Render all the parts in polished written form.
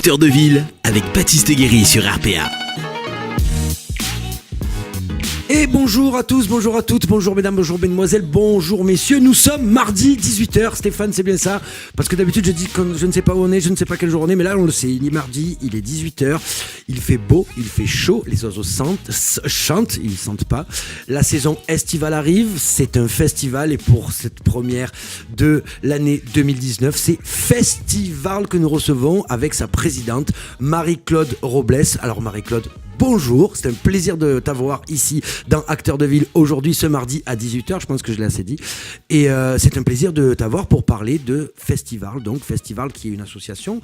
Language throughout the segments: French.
Acteur de ville avec Baptiste Guéry sur RPA. Et bonjour à tous, bonjour à toutes, bonjour mesdames, bonjour mesdemoiselles, bonjour messieurs. Nous sommes mardi 18h, Stéphane, c'est bien ça? Parce que d'habitude je dis que je ne sais pas où on est, je ne sais pas quelle journée, mais là on le sait, il est mardi, il est 18h, il fait beau, il fait chaud, les oiseaux chantent, ils ne sentent pas. La saison estivale arrive, c'est un festival et pour cette première de l'année 2019, c'est Festival que nous recevons avec sa présidente Marie-Claude Robles. Alors Marie-Claude, bonjour, c'est un plaisir de t'avoir ici dans Acteur de Ville aujourd'hui, ce mardi à 18h, je pense que je l'ai assez dit. Et c'est un plaisir de t'avoir pour parler de Festival, donc Festival qui est une association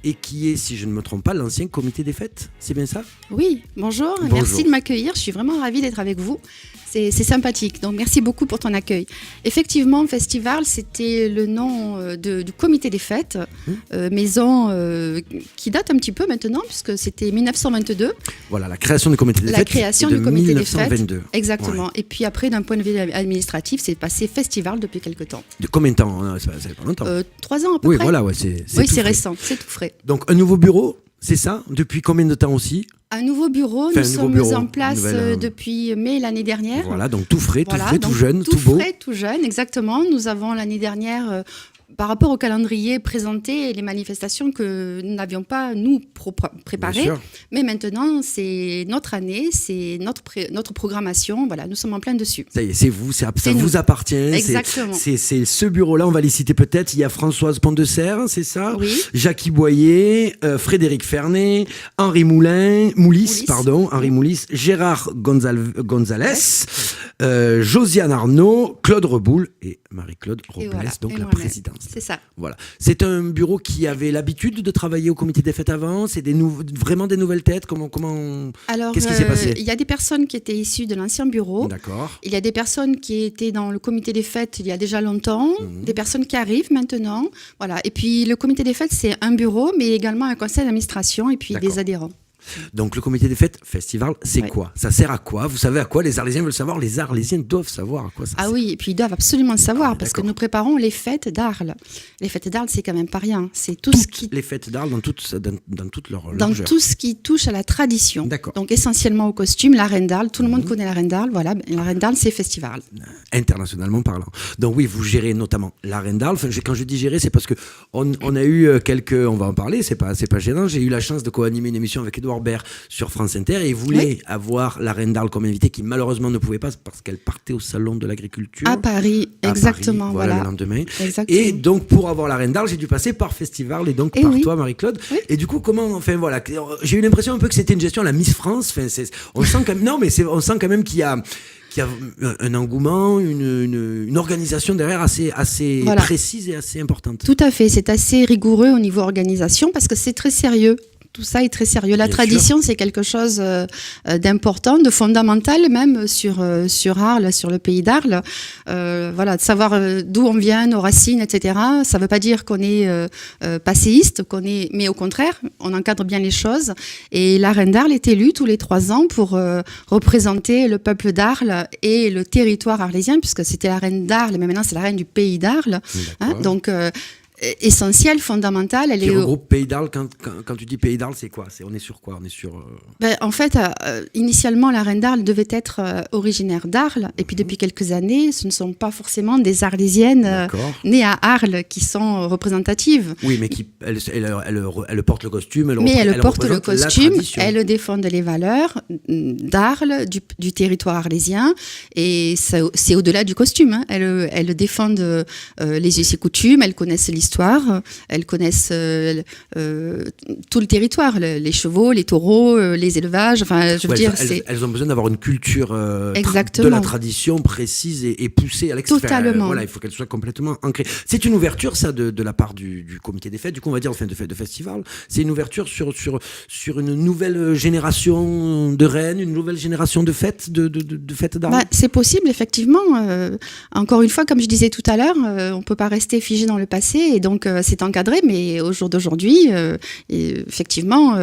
et qui est, si je ne me trompe pas, l'ancien comité des fêtes, c'est bien ça? Oui, bonjour, merci de m'accueillir, je suis vraiment ravie d'être avec vous. C'est sympathique, donc merci beaucoup pour ton accueil. Effectivement, Festival, c'était le nom du comité des fêtes, maison qui date un petit peu maintenant, puisque c'était 1922. Voilà, la création du comité des fêtes. La création du comité des fêtes. 1922. Exactement. Ouais. Et puis après, d'un point de vue administratif, c'est passé Festival depuis quelques temps. De combien de temps? Ça fait pas longtemps. 3 ans à peu Oui, près. voilà, ouais, c'est Oui, tout c'est frais. récent, c'est tout frais. Donc un nouveau bureau, c'est ça? Depuis combien de temps aussi? Un nouveau bureau, nous sommes en place depuis mai l'année dernière. Voilà, donc tout frais, Voilà, tout frais, donc tout jeune, tout beau. Tout frais, tout jeune, exactement. Nous avons l'année dernière, par rapport au calendrier présenté, les manifestations que nous n'avions pas, nous, préparées. Mais maintenant, c'est notre année, c'est notre programmation. Voilà, nous sommes en plein dessus. Ça y est, c'est vous, ça vous appartient. Exactement. C'est ce bureau-là, on va les citer peut-être. Il y a Françoise Pont-de-Serre, c'est ça? Oui. Jackie Boyer, Frédéric Fernet, Henri Moulis, Gérard Gonzalez, Josiane Arnaud, Claude Reboul et Marie-Claude Robles, donc la présidente. C'est ça. Voilà. C'est un bureau qui avait l'habitude de travailler au comité des fêtes avant. C'est vraiment des nouvelles têtes. Alors, qu'est-ce qui s'est passé? Il y a des personnes qui étaient issues de l'ancien bureau. D'accord. Il y a des personnes qui étaient dans le comité des fêtes il y a déjà longtemps. Des personnes qui arrivent maintenant. Voilà. Et puis le comité des fêtes, c'est un bureau, mais également un conseil d'administration et puis des adhérents. Donc le comité des fêtes, Festival, c'est quoi? Ça sert à quoi? Vous savez à quoi? Les Arlésiens veulent savoir, les Arlésiens doivent savoir à quoi ça sert. Ah oui, et puis ils doivent absolument le savoir parce que nous préparons les fêtes d'Arles. Les fêtes d'Arles, c'est quand même pas rien. C'est les fêtes d'Arles dans toute leur dans largeur. tout ce qui touche à la tradition. D'accord. Donc essentiellement au costume, la reine d'Arles. Tout le monde connaît la reine d'Arles. Voilà, la reine d'Arles, c'est Festival. Internationalement parlant. Donc oui, vous gérez notamment la reine d'Arles. Enfin, quand je dis gérer, c'est parce que on a eu on va en parler, c'est pas gênant. J'ai eu la chance de co-animer une émission avec Édouard Baird sur France Inter et il voulait avoir la reine d'Arles comme invitée qui malheureusement ne pouvait pas parce qu'elle partait au salon de l'agriculture. À Paris, exactement. Paris, voilà, le lendemain. Exactement. Et donc pour avoir la reine d'Arles, j'ai dû passer par Festival et donc par toi, Marie-Claude. Oui. Et du coup, j'ai eu l'impression un peu que c'était une gestion à la Miss France. Enfin, on sent quand même, on sent quand même qu'il y a un engouement, une organisation derrière assez précise et assez importante. Tout à fait, c'est assez rigoureux au niveau organisation parce que c'est très sérieux. Tout ça est très sérieux. La tradition, c'est quelque chose d'important, de fondamental même sur Arles, sur le pays d'Arles. Voilà, de savoir d'où on vient, nos racines, etc. Ça ne veut pas dire qu'on est passéiste, mais au contraire, on encadre bien les choses. Et la reine d'Arles est élue tous les 3 ans pour représenter le peuple d'Arles et le territoire arlésien, puisque c'était la reine d'Arles, mais maintenant c'est la reine du pays d'Arles. Donc essentielle, fondamentale. Elle regroupe Pays d'Arles. Quand tu dis Pays d'Arles, c'est quoi? On est sur quoi? On est sur... En fait, initialement, la reine d'Arles devait être originaire d'Arles. Et puis, depuis quelques années, ce ne sont pas forcément des Arlésiennes nées à Arles qui sont représentatives. Oui, mais elle porte le costume. Elle porte le costume. Elle défend les valeurs d'Arles, du territoire arlésien. Et c'est au-delà du costume. Hein. Elles défendent les us et coutumes. Elles connaissent l'histoire. Elles connaissent tout le territoire, les chevaux, les taureaux, les élevages. Enfin, je veux dire, elles ont besoin d'avoir une culture de la tradition précise et poussée à l'extérieur. Totalement. Voilà, il faut qu'elle soit complètement ancrée. C'est une ouverture, ça, de la part du comité des fêtes. Du coup, on va dire de festival. C'est une ouverture sur une nouvelle génération de reines, une nouvelle génération de fêtes, de fêtes d'Arles. C'est possible, effectivement. Encore une fois, comme je disais tout à l'heure, on ne peut pas rester figé dans le passé. Et donc, c'est encadré, mais au jour d'aujourd'hui, effectivement,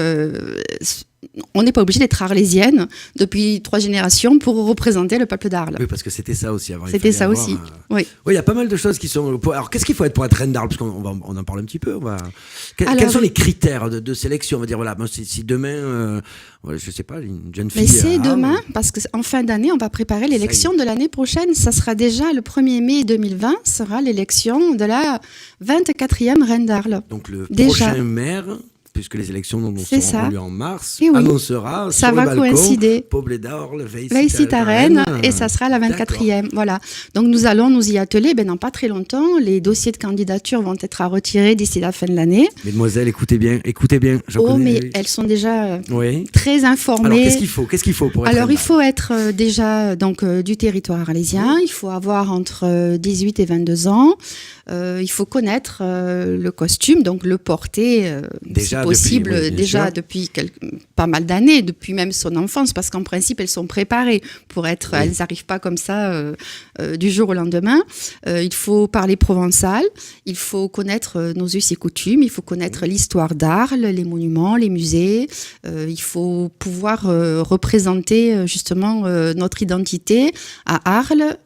on n'est pas obligé d'être arlésienne depuis 3 générations pour représenter le peuple d'Arles. Oui, parce que c'était ça aussi avant. C'était ça aussi, oui. Oui, il y a pas mal de choses qui sont... Alors, qu'est-ce qu'il faut être pour être reine d'Arles? Parce on en parle un petit peu. Quels sont les critères de sélection? On va dire, voilà, si demain, je sais pas, une jeune fille... Mais c'est demain, parce qu'en fin d'année, on va préparer l'élection de l'année prochaine. Ça sera déjà le 1er mai 2020, sera l'élection de la 24e reine d'Arles. Donc le prochain maire... puisque les élections seront lieu en mars, annoncera ça sur va le balcon, coïncider. Poblet d'Arles, Veille-Citaren, et ça sera la 24e. Voilà. Donc nous allons nous y atteler dans pas très longtemps. Les dossiers de candidature vont être à retirer d'ici la fin de l'année. Mesdemoiselles, écoutez bien. Mais elles sont déjà très informées. Alors qu'est-ce qu'il faut pour être Alors il faut être déjà du territoire arlésien. Il faut avoir entre 18 et 22 ans. Il faut connaître le costume, donc le porter déjà, si possible, depuis pas mal d'années, depuis même son enfance, parce qu'en principe, elles sont préparées pour être... Elles n'arrivent pas comme ça du jour au lendemain. Il faut parler provençal, il faut connaître nos us et coutumes, il faut connaître l'histoire d'Arles, les monuments, les musées. Il faut pouvoir représenter justement notre identité à Arles,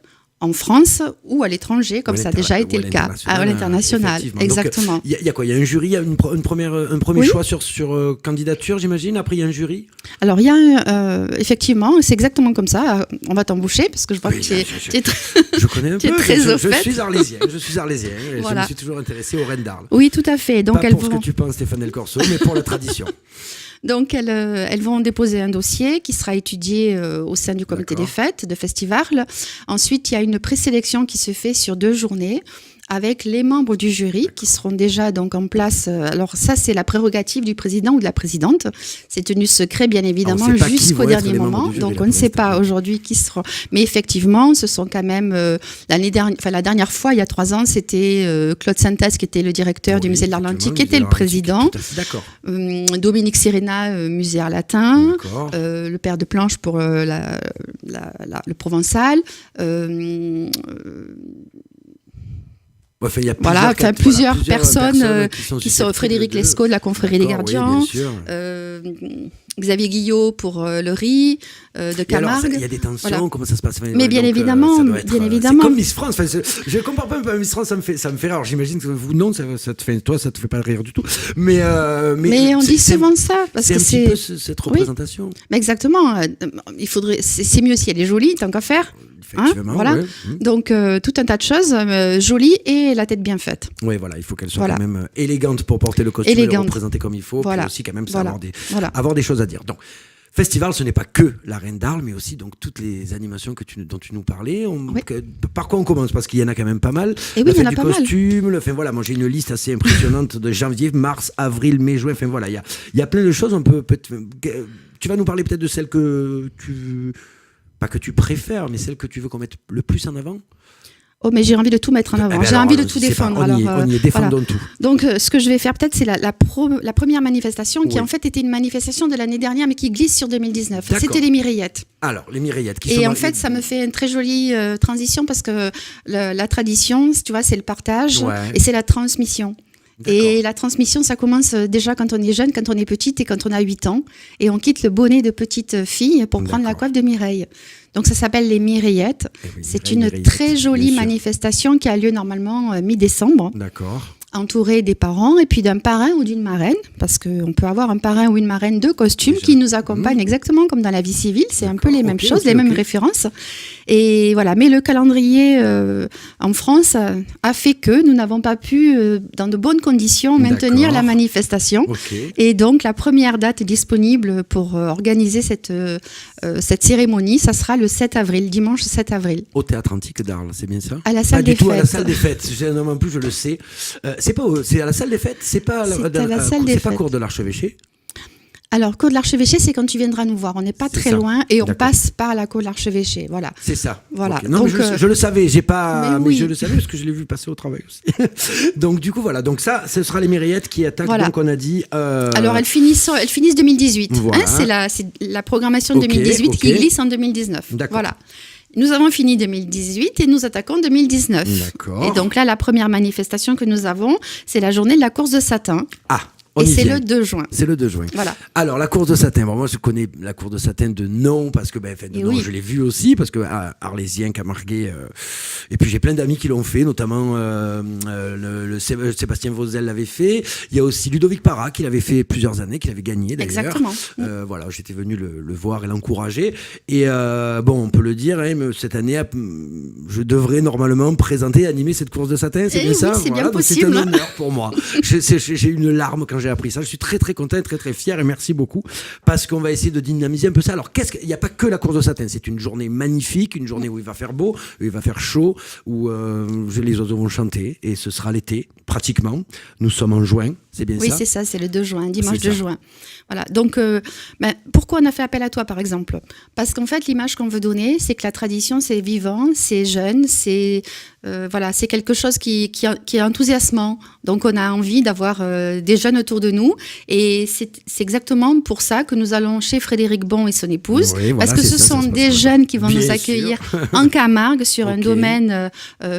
en France ou à l'étranger, comme ça a déjà été le cas, à l'international. Exactement. Il y a quoi? Il y a un jury, il y a un premier choix sur candidature, j'imagine. Après, il y a un jury. Alors, il y a effectivement, c'est exactement comme ça. On va t'embaucher parce que je vois que tu es je connais un peu. Je suis arlésien. Et voilà. Je me suis toujours intéressé aux reines d'Arles. Oui, tout à fait. Donc, pas pour ce que tu penses, Stéphane Del Corso, mais pour la tradition. Donc, elles vont déposer un dossier qui sera étudié au sein du comité des fêtes de Festival. Ensuite, il y a une présélection qui se fait sur 2 journées avec les membres du jury qui seront déjà donc en place. Alors ça, c'est la prérogative du président ou de la présidente. C'est tenu secret, bien évidemment, jusqu'au dernier moment. Donc on ne sait pas aujourd'hui qui sera. Mais effectivement, ce sont quand même la dernière fois, il y a 3 ans, c'était Claude Santès qui était le directeur du musée de l'art antique, qui était le président. D'accord. Dominique Sirena, musée art latin. Le père de Planche pour le provençal. Il y a plusieurs personnes qui sont Frédéric Lescaut de la confrérie des gardiens, Xavier Guillot pour le riz de Camargue. Il y a des tensions, comment ça se passe? Mais bien évidemment. C'est comme Miss France. Je ne compare pas un peu à Miss France, ça me fait rire. Alors j'imagine que vous, non, toi, ça te fait pas rire du tout. Mais on dit souvent ça. Parce que c'est un petit peu cette représentation. Mais exactement. C'est mieux si elle est jolie, tant qu'à faire. Voilà. Donc tout un tas de choses jolies et la tête bien faite. Oui, voilà, il faut qu'elle soit quand même élégante pour porter le costume et le représenter comme il faut, puis aussi quand même avoir des choses à dire. Donc Festival, ce n'est pas que la Reine d'Arles, mais aussi donc toutes les animations dont tu nous parlais. Par quoi on commence? Parce qu'il y en a quand même pas mal. Et oui, il y en a pas mal. Costumes, moi j'ai une liste assez impressionnante de janvier, mars, avril, mai, juin. Enfin voilà, il y a plein de choses. Tu vas nous parler peut-être de celles que pas que tu préfères, mais celles que tu veux qu'on mette le plus en avant. Oh, mais j'ai envie de tout mettre en avant. J'ai envie de tout défendre. On y est, défendons tout. Donc, ce que je vais faire peut-être, c'est la première manifestation qui en fait était une manifestation de l'année dernière, mais qui glisse sur 2019. D'accord. C'était les Mireillettes. Alors, les Mireillettes. Et en fait, ça me fait une très jolie transition parce que la tradition, tu vois, c'est le partage et c'est la transmission. D'accord. Et la transmission, ça commence déjà quand on est jeune, quand on est petite et quand on a 8 ans. Et on quitte le bonnet de petite fille pour prendre la coiffe de Mireille. Donc ça s'appelle les Mireillettes. C'est une très jolie manifestation qui a lieu normalement mi-décembre. D'accord. Entouré des parents et puis d'un parrain ou d'une marraine, parce qu'on peut avoir un parrain ou une marraine de costume qui nous accompagne exactement comme dans la vie civile, c'est un peu les mêmes choses, les mêmes références. Et voilà, mais le calendrier en France a fait que nous n'avons pas pu, dans de bonnes conditions, maintenir la manifestation. Et donc la première date disponible pour organiser cette cérémonie, ça sera le 7 avril, dimanche 7 avril. Au Théâtre Antique d'Arles, c'est bien ça? À la salle des fêtes. À la salle des fêtes, en plus je le sais. C'est à la salle des fêtes, c'est pas cour de l'Archevêché. Alors, cour de l'Archevêché, c'est quand tu viendras nous voir. On n'est pas très loin et on passe par la cour de l'Archevêché. Voilà. C'est ça. Voilà. Okay. Non, donc, mais je le savais. Mais je le savais parce que je l'ai vu passer au travail aussi. Donc, du coup, voilà. Donc, ça, ce sera les Mireillettes qui attaquent. Voilà. Donc, on a dit. Alors, elles finissent 2018. Voilà. C'est la programmation de 2018 qui glisse en 2019. D'accord. Voilà. Nous avons fini 2018 et nous attaquons 2019. D'accord. Et donc là, la première manifestation que nous avons, c'est la journée de la course de satin. Ah. On et y c'est vient. le 2 juin. C'est le 2 juin. Voilà. Alors, la course de Satin. Bon, moi, je connais la course de Satin de nom, parce que, de Et nom, oui. je l'ai vu aussi, parce que Arlésien, Camarguais, et puis j'ai plein d'amis qui l'ont fait, notamment Sébastien Vauzel l'avait fait. Il y a aussi Ludovic Parra qui l'avait fait plusieurs années, qui l'avait gagné d'ailleurs. Exactement. Voilà, j'étais venu le voir et l'encourager. Et on peut le dire, mais cette année, je devrais normalement présenter et animer cette course de Satin, c'est Eh bien oui, ça. c'est bien donc possible. C'est un honneur pour moi. J'ai eu une larme quand j'ai appris ça. Je suis très très content, très très fier, et merci beaucoup, parce qu'on va essayer de dynamiser un peu ça. Alors, il n'y a pas que la course de Satin, c'est une journée magnifique, une journée où il va faire beau, où il va faire chaud, où les oiseaux vont chanter, et ce sera l'été, pratiquement. Nous sommes en juin, c'est bien Oui, ça? c'est ça, c'est le 2 juin, dimanche C'est 2 ça. juin. Voilà. Donc, pourquoi on a fait appel à toi, par exemple? Parce qu'en fait, l'image qu'on veut donner, c'est que la tradition, c'est vivant, c'est jeune, c'est c'est quelque chose qui est enthousiasmant. Donc, on a envie d'avoir des jeunes autour de nous. Et c'est exactement pour ça que nous allons chez Frédéric Bon et son épouse. Oui, voilà, parce que c'est ce ça, sont ça se des passe jeunes qui vont bien nous sûr. accueillir en Camargue, sur un Ok. domaine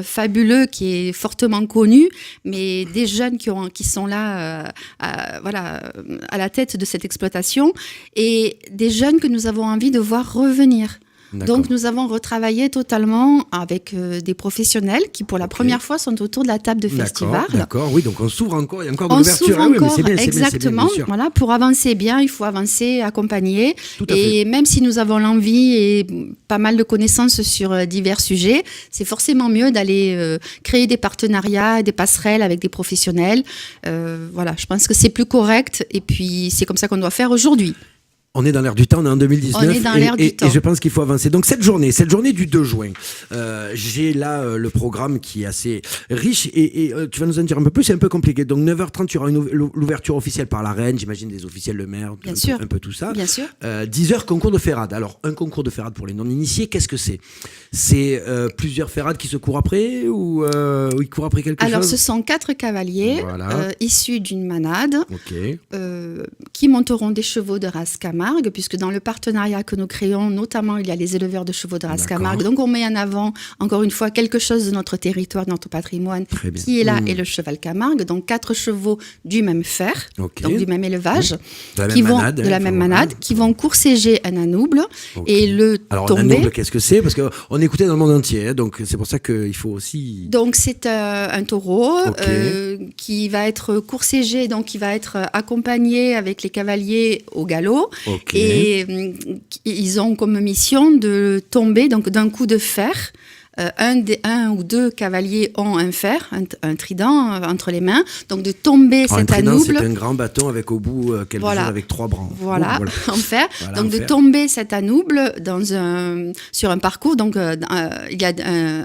fabuleux qui est fortement connu, mais des jeunes qui sont là à la tête de cette exploitation, et des jeunes que nous avons envie de voir revenir. D'accord. Donc nous avons retravaillé totalement avec des professionnels qui pour la première fois sont autour de la table de festival. D'accord, oui, donc on s'ouvre encore, il y a encore de On l'ouverture. s'ouvre Ah oui, mais encore, c'est bien, c'est bien, c'est bien, exactement. bien sûr. Voilà, pour avancer bien, il faut avancer, accompagner. Tout à Et même si nous avons l'envie et pas mal de connaissances sur divers sujets, c'est forcément mieux d'aller créer des partenariats, des passerelles avec des professionnels. Je pense que c'est plus correct, et puis c'est comme ça qu'on doit faire aujourd'hui. On est dans l'air du temps, on est en 2019. On est dans l'air du temps. Et je pense qu'il faut avancer. Donc cette journée du 2 juin, j'ai là le programme qui est assez riche, et tu vas nous en dire un peu plus, c'est un peu compliqué. Donc 9h30, il y aura l'ouverture officielle par la reine, j'imagine des officiels, le maire, Bien sûr. un peu tout ça. Bien sûr. 10h, concours de ferrade. Alors un concours de ferrade pour les non-initiés, qu'est-ce que c'est? C'est plusieurs ferrades qui se courent après, ou ils courent après quelque Alors chose? ce sont 4 cavaliers Voilà. issus d'une manade. Ok. Qui monteront des chevaux de race Camargue, puisque dans le partenariat que nous créons, notamment, il y a les éleveurs de chevaux de race D'accord. Camargue. Donc, on met en avant, encore une fois, quelque chose de notre territoire, de notre patrimoine, Très bien. qui est là, et le cheval Camargue. Donc, 4 chevaux du même fer, Ok. donc du même élevage, De la qui même vont, manade, de hein, la même faut- manade, qui vont courséger un anouble, Ok. et le Alors, tomber. un anouble, qu'est-ce que c'est? Parce qu'on écoutait dans le monde entier, hein, donc c'est pour ça qu'il faut aussi... Donc c'est un taureau Ok. qui va être courségé, donc qui va être accompagné avec les cavaliers au galop. Ok. Et ils ont comme mission de tomber donc d'un coup de fer. Un ou deux cavaliers ont un fer, un trident entre les mains, donc de tomber Un cet trident, anouble. c'est un grand bâton avec au bout qu'elle Voilà. mesure avec 3 branches. Voilà, Bon, en fer. Voilà, donc en de fer. tomber cet anouble sur un parcours. Donc il y a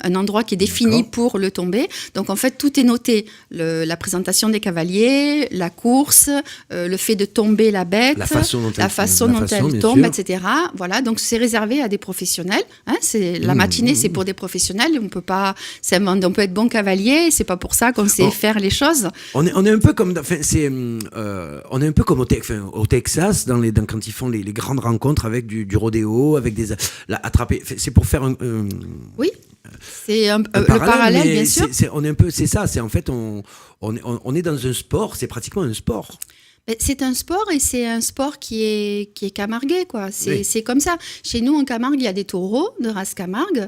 un endroit qui est défini D'accord. pour le tomber. Donc en fait tout est noté. La présentation des cavaliers, la course, le fait de tomber la bête, La façon dont elle bien tombe, sûr. etc. Voilà, donc c'est réservé à des professionnels. Hein, la matinée c'est pour des professionnels. On peut pas, on peut être bon cavalier. C'est pas pour ça qu'on sait faire les choses. On est un peu comme, on est un peu comme au Texas quand ils font les grandes rencontres avec du rodéo, avec attraper. C'est pour faire Oui. C'est le parallèle, parallèle, mais bien sûr. on est un peu, c'est ça. C'est en fait, on est dans un sport. C'est pratiquement un sport. C'est un sport, et c'est un sport qui est camarguais, quoi. Oui. C'est comme ça. Chez nous, en Camargue, il y a des taureaux de race Camargue.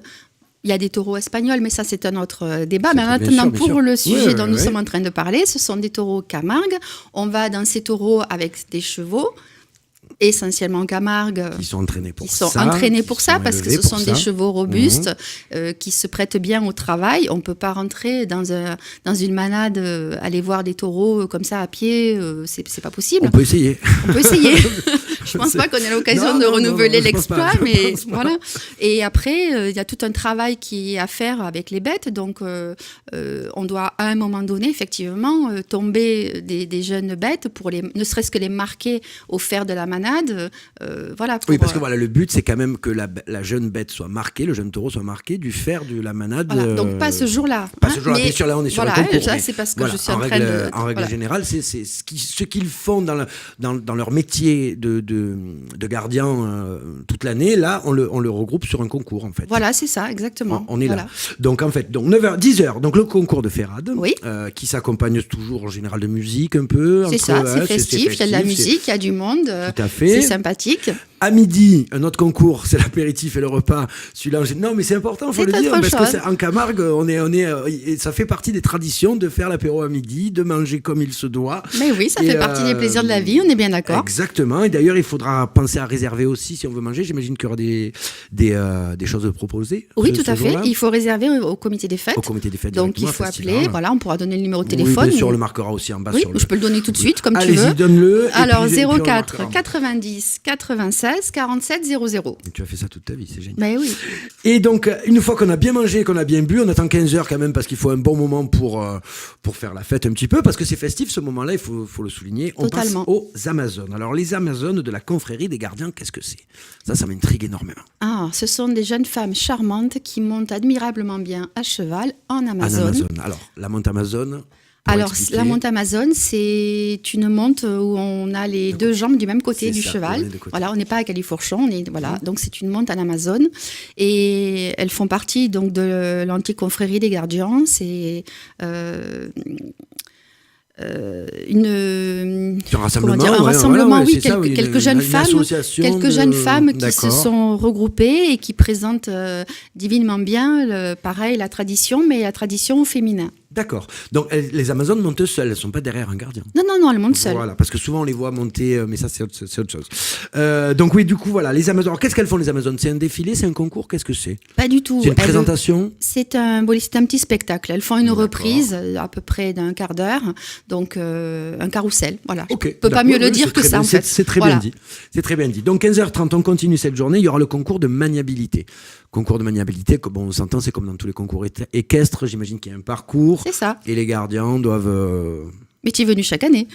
Il y a des taureaux espagnols, mais ça, c'est un autre débat. Mais Bien maintenant, sûr, bien pour sûr. le sujet Ouais, dont nous ouais. sommes en train de parler, ce sont des taureaux Camargue. On va dans ces taureaux avec des chevaux, essentiellement en Camargue. Qui sont entraînés pour Qui sont ça. entraînés pour qui ça, sont parce que élevés ce pour sont ça. des chevaux robustes qui se prêtent bien au travail. On ne peut pas rentrer dans une manade, aller voir des taureaux comme ça à pied, c'est pas possible. On peut essayer. On peut essayer. Je pense pas qu'on ait l'occasion Non, de non, renouveler non, je pense pas, l'exploit, je mais pense pas. voilà. Et après, il y a tout un travail qui est à faire avec les bêtes. Donc, on doit à un moment donné, effectivement, tomber des jeunes bêtes pour ne serait-ce que les marquer au fer de la manade. Voilà. Oui, parce que voilà, le but, c'est quand même que la jeune bête soit marquée, le jeune taureau soit marqué du fer de la manade. Voilà, donc pas ce jour-là. Pas hein, ce jour-là, mais bien sûr, là on est sur voilà, le concours. ça mais c'est parce que voilà, je suis en train de... En règle voilà. générale, c'est ce qu'ils font dans leur métier de de gardiens toute l'année. Là, on le regroupe sur un concours, en fait. Voilà, c'est ça, exactement. On est voilà. là. Donc, en fait, 9h, 10h, donc le concours de Ferrade, Oui. qui s'accompagne toujours en général de musique un peu. C'est ça, c'est festif, il y a de la musique, il y a du monde. Tout à fait. C'est sympathique. À midi, un autre concours, c'est l'apéritif et le repas. Celui-là, non, mais c'est important, il faut le dire, parce que en Camargue, ça fait partie des traditions de faire l'apéro à midi, de manger comme il se doit. Mais oui, ça fait partie des plaisirs de la vie, on est bien d'accord. Exactement. Et d'ailleurs, il faudra penser à réserver aussi si on veut manger. J'imagine qu'il y aura des choses proposées. Oui, tout à fait. Il faut réserver au comité des fêtes. Au comité des fêtes. Donc il faut appeler. Voilà, on pourra donner le numéro de téléphone. Oui, bien sûr, on le marquera aussi en bas. Oui, je peux le donner tout de suite, comme tu veux. Allez-y, donne-le. Alors 04 90 96 47 00. Tu as fait ça toute ta vie, c'est génial. Mais oui. Et donc, une fois qu'on a bien mangé, qu'on a bien bu, on attend 15 heures quand même parce qu'il faut un bon moment pour faire la fête un petit peu, parce que c'est festif ce moment-là, il faut le souligner. On Totalement. passe aux Amazones. Alors, les Amazones de la confrérie des gardiens, qu'est-ce que c'est ? Ça m'intrigue énormément. Ah, ce sont des jeunes femmes charmantes qui montent admirablement bien à cheval en Amazone. Alors, la monte Amazone. Alors, la monte Amazone, c'est une monte où on a les deux jambes du même côté du cheval. Voilà, on n'est pas à Califourchon, donc c'est une monte en Amazone. Et elles font partie donc de l'antique confrérie des gardiens. C'est un rassemblement, quelques jeunes femmes qui se sont regroupées et qui présentent divinement bien, pareil, la tradition, mais la tradition au féminin. D'accord. Donc, les Amazones montent seules, elles ne sont pas derrière un gardien. Non, elles montent seules. Voilà, parce que souvent on les voit monter, mais ça c'est autre chose. Donc oui, du coup, voilà, les Amazones. Alors, qu'est-ce qu'elles font les Amazones ? C'est un défilé, c'est un concours, qu'est-ce que c'est ? Pas du tout. C'est une présentation ? C'est un petit spectacle. Elles font une reprise à peu près d'un quart d'heure, donc un carrousel. Voilà. Okay, je ne peux pas mieux le dire que ça, en fait. C'est très bien dit. C'est très bien dit. Donc 15h30, on continue cette journée, il y aura le concours de maniabilité. Concours de maniabilité, on s'entend, c'est comme dans tous les concours équestres, j'imagine qu'il y a un parcours. C'est ça. Et les gardiens doivent... Mais tu es venu chaque année.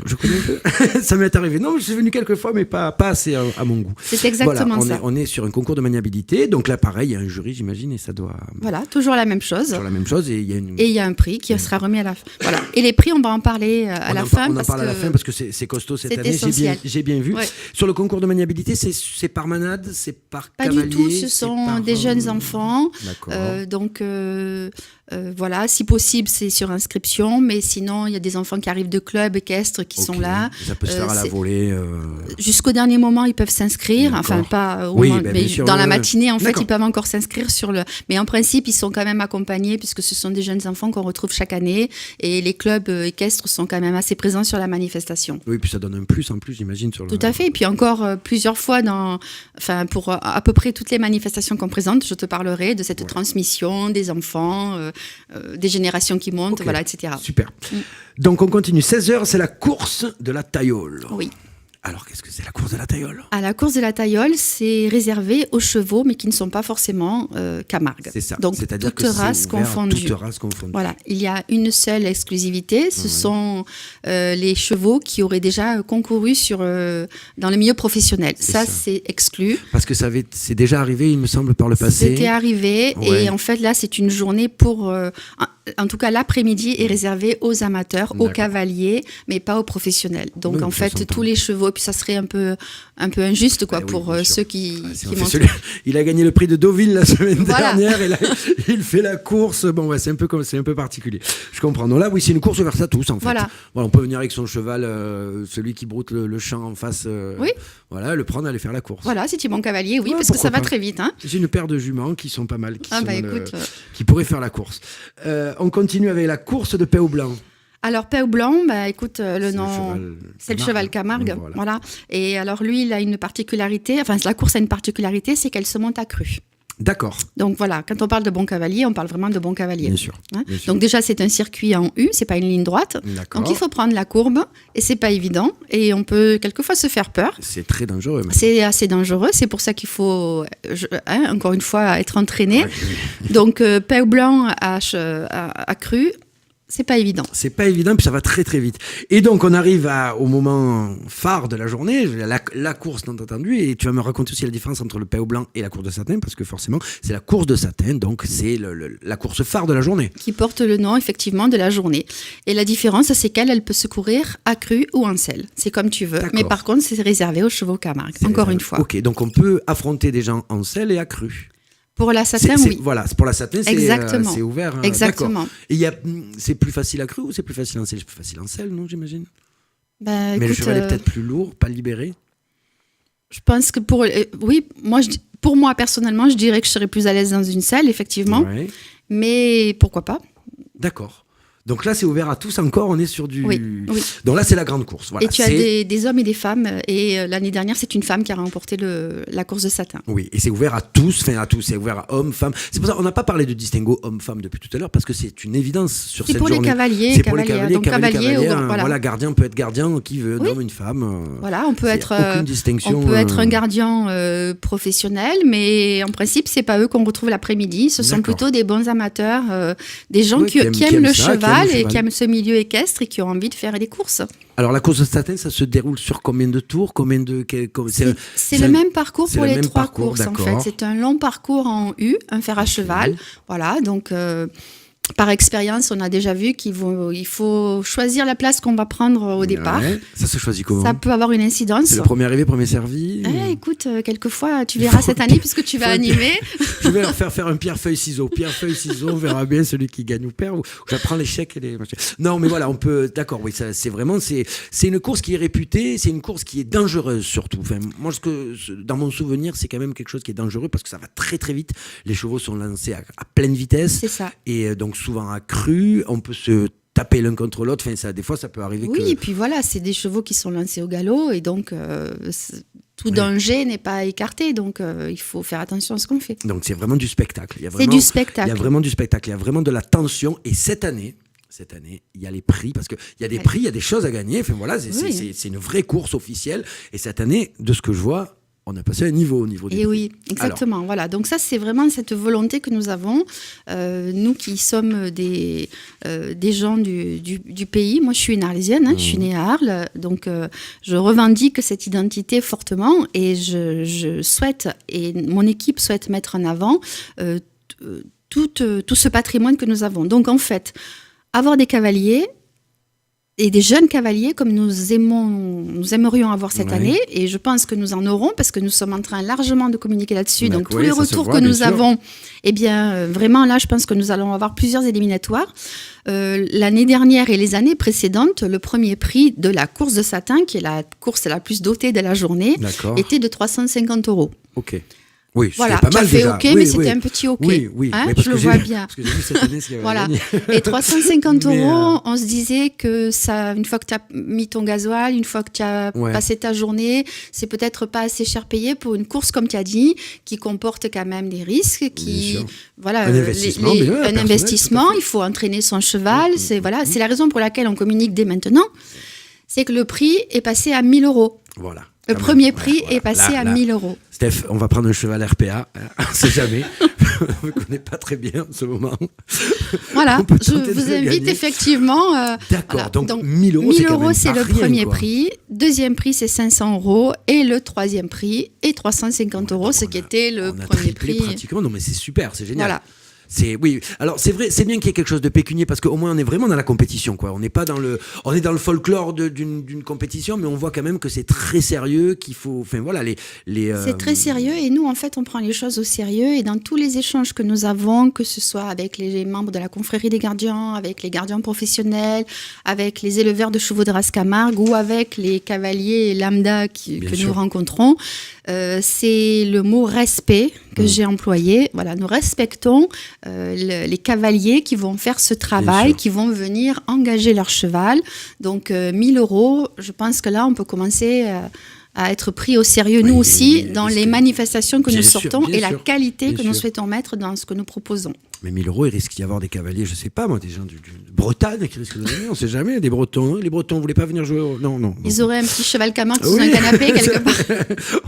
Je connais un peu. Ça m'est arrivé. Non, je suis venu quelques fois, mais pas assez à mon goût. C'est exactement ça. On est sur un concours de maniabilité. Donc là, pareil, il y a un jury, j'imagine, et ça doit... Voilà, toujours la même chose. Toujours la même chose. Et il y a un prix qui sera remis à la fin. Voilà. Et les prix, on va en parler à la fin. On en parle à la fin parce que c'est costaud cette année. J'ai bien vu. Ouais. Sur le concours de maniabilité, c'est par manade, c'est par cavalier. Pas du tout, ce sont des jeunes enfants. D'accord. Donc... voilà, si possible, c'est sur inscription, mais sinon, il y a des enfants qui arrivent de clubs équestres qui sont là. Ça peut se faire à la volée. Jusqu'au dernier moment, ils peuvent s'inscrire. Enfin, pas au moment, mais dans la matinée, en fait, ils peuvent encore s'inscrire sur le. Mais en principe, ils sont quand même accompagnés puisque ce sont des jeunes enfants qu'on retrouve chaque année et les clubs équestres sont quand même assez présents sur la manifestation. Oui, puis ça donne un plus en plus, j'imagine. Tout à fait. Et puis encore plusieurs fois pour à peu près toutes les manifestations qu'on présente, je te parlerai de cette transmission des enfants. Des générations qui montent, voilà, etc. Super. Donc on continue. 16h, c'est la course de la taillole. Oui. Alors, qu'est-ce que c'est la course de la taillole ? La course de la taillole, c'est réservé aux chevaux, mais qui ne sont pas forcément Camargue. C'est ça. Donc, c'est-à-dire toutes races confondues. Toutes races confondues. Voilà. Il y a une seule exclusivité, ce sont les chevaux qui auraient déjà concouru dans le milieu professionnel. Ça, c'est exclu. Parce que c'est déjà arrivé, il me semble, par le passé. C'était arrivé, et en fait, là, c'est une journée pour... en tout cas, l'après-midi est réservé aux amateurs, aux cavaliers, mais pas aux professionnels. Donc, en fait, tous les chevaux, puis ça serait un peu injuste pour ceux qui montent. Il a gagné le prix de Deauville la semaine dernière, et là, il fait la course. Bon, c'est un peu particulier. Je comprends. Donc là, oui, c'est une course ouverte à tous, en fait. Voilà, on peut venir avec son cheval, celui qui broute le champ en face. Voilà, le prendre, aller faire la course. Voilà, si tu es bon cavalier, oui, parce que ça va très vite. Hein. J'ai une paire de juments qui sont pas mal, qui pourraient faire la course. On continue avec la course de Péau Blanc. Alors, Péau Blanc, écoute, le nom, c'est le cheval Camargue. Voilà. Et alors, lui, il a une particularité, la course a une particularité, c'est qu'elle se monte à cru. D'accord. Donc voilà, quand on parle de bon cavalier, on parle vraiment de bon cavalier. Bien sûr. Donc déjà, c'est un circuit en U, c'est pas une ligne droite. D'accord. Donc il faut prendre la courbe et c'est pas évident et on peut quelquefois se faire peur. C'est très dangereux. Même. C'est assez dangereux, c'est pour ça qu'il faut, encore une fois, être entraîné. Donc Péau Blanc à cru. c'est pas évident. C'est pas évident, puis ça va très très vite. Et donc on arrive au moment phare de la journée, la course bien entendu, et tu vas me raconter aussi la différence entre le pain au blanc et la course de satin, parce que forcément c'est la course de satin, donc c'est la course phare de la journée. Qui porte le nom effectivement de la journée. Et la différence, c'est qu'elle peut se courir accrue ou en selle. C'est comme tu veux. D'accord. Mais par contre, c'est réservé aux chevaux Camargue, encore une fois. Ok, donc on peut affronter des gens en selle et accrue. Pour la satin, oui. Voilà, pour la satin, Exactement. C'est ouvert. Exactement. D'accord. Et c'est plus facile accrue ou c'est plus facile en selle? C'est plus facile en selle, non, j'imagine. Ben, Mais écoute, le cheval est peut-être plus lourd, pas libéré. Je pense que pour moi personnellement, je dirais que je serais plus à l'aise dans une selle, effectivement. Ouais. Mais pourquoi pas? D'accord. Donc là, c'est ouvert à tous encore, on est sur du... Oui. Donc là, c'est la grande course. Voilà, et tu as des hommes et des femmes. Et l'année dernière, c'est une femme qui a remporté la course de satin. Oui, et c'est ouvert à tous, c'est ouvert à hommes, femmes. C'est pour ça qu'on n'a pas parlé de distinguo homme-femme depuis tout à l'heure, parce que c'est une évidence sur cette journée. C'est pour les cavaliers. C'est pour les cavaliers. Donc cavalier, voilà, gardien peut être gardien, qui veut, un homme, une femme. Voilà, on peut être aucune distinction. On peut être un gardien professionnel, mais en principe, c'est pas eux qu'on retrouve l'après-midi. Ce sont plutôt des bons amateurs, des gens qui aiment le cheval et qui aiment ce milieu équestre et qui ont envie de faire des courses. Alors la course de satin, ça se déroule sur combien de tours, C'est le même parcours pour les 3 courses en fait. D'accord. C'est un long parcours en U, un fer à cheval. Voilà, donc par expérience, on a déjà vu il faut choisir la place qu'on va prendre au départ. Ouais. Ça se choisit comment? Ça peut avoir une incidence. C'est le premier arrivé, premier servi. Écoute, quelquefois, tu verras cette année puisque tu vas animer. Je vais leur faire un pierre-feuille-ciseau. Pierre-feuille-ciseau, on verra bien celui qui gagne ou perd. Ou j'apprends l'échec et les... Non, mais voilà, on peut... D'accord, oui, ça, c'est vraiment... C'est une course qui est réputée, c'est une course qui est dangereuse surtout. Enfin, moi, dans mon souvenir, c'est quand même quelque chose qui est dangereux parce que ça va très très vite. Les chevaux sont lancés à pleine vitesse. C'est ça. Et donc souvent accrus, on peut se taper l'un contre l'autre. Enfin, des fois, ça peut arriver. Oui, et puis voilà, c'est des chevaux qui sont lancés au galop et donc tout danger n'est pas écarté. Donc il faut faire attention à ce qu'on fait. Donc c'est vraiment du spectacle. C'est du spectacle. Il y a vraiment du spectacle. Il y a vraiment de la tension. Et cette année, il y a les prix, parce qu'il y a des prix, il y a des choses à gagner. Enfin voilà, c'est une vraie course officielle. Et cette année, de ce que je vois, on a passé un niveau au niveau des prix. Oui, exactement. Alors, voilà. Donc ça, c'est vraiment cette volonté que nous avons, nous qui sommes des gens du pays. Moi, je suis une Arlésienne, je suis née à Arles, donc je revendique cette identité fortement et je souhaite, et mon équipe souhaite mettre en avant tout ce patrimoine que nous avons. Donc en fait, avoir des cavaliers et des jeunes cavaliers comme nous aimerions avoir cette année, et je pense que nous en aurons parce que nous sommes en train largement de communiquer là-dessus. Donc tous les retours que nous avons, vraiment là, je pense que nous allons avoir plusieurs éliminatoires. L'année dernière et les années précédentes, le premier prix de la course de satin, qui est la course la plus dotée de la journée, était de 350 €. Ok. Oui, voilà, pas mal tu as fait déjà. OK, mais c'était un petit OK. Oui, hein, je le vois bien. Parce que j'ai vu cette année ce qu'il y avait voilà. gagné. Et 350 €, on se disait que ça, une fois que tu as mis ton gasoil, une fois que tu as passé ta journée, c'est peut-être pas assez cher payé pour une course, comme tu as dit, qui comporte quand même des risques, voilà, un investissement. Un investissement, il faut entraîner son cheval. C'est la raison pour laquelle on communique dès maintenant. C'est que le prix est passé à 1 000 €. Voilà. Le premier prix est passé à 1 000 €. Steph, on va prendre un cheval RPA, on ne sait jamais. On ne connaît pas très bien en ce moment. Voilà, je vous invite effectivement. D'accord, voilà. donc 1 000 €, c'est quand même c'est le rien, premier quoi. prix. Deuxième prix, c'est 500 € et le troisième prix est 350 €, ce qui était le premier prix. Pratiquement, non mais c'est super, c'est génial. Voilà. Oui, alors c'est vrai, c'est bien qu'il y ait quelque chose de pécunier parce qu'au moins on est vraiment dans la compétition, quoi. On n'est pas on est dans le folklore d'une compétition, mais on voit quand même que c'est très sérieux, qu'il faut, enfin voilà, c'est très sérieux et nous en fait on prend les choses au sérieux et dans tous les échanges que nous avons, que ce soit avec les membres de la confrérie des gardiens, avec les gardiens professionnels, avec les éleveurs de chevaux de race Camargue ou avec les cavaliers lambda que nous rencontrons, c'est le mot respect que j'ai employé. Voilà, nous respectons les cavaliers qui vont faire ce travail, qui vont venir engager leur cheval. Donc 1 000 €, je pense que là on peut commencer à être pris au sérieux, nous aussi, dans les manifestations que nous sortons et la qualité que nous souhaitons mettre dans ce que nous proposons. Mais 1 000 euros, il risque d'y avoir des cavaliers, je sais pas moi, des gens de Bretagne qui risquent de venir, on sait jamais, des Bretons. Les Bretons voulaient pas venir jouer Non. Ils auraient un petit cheval Camargue sous un canapé quelque part.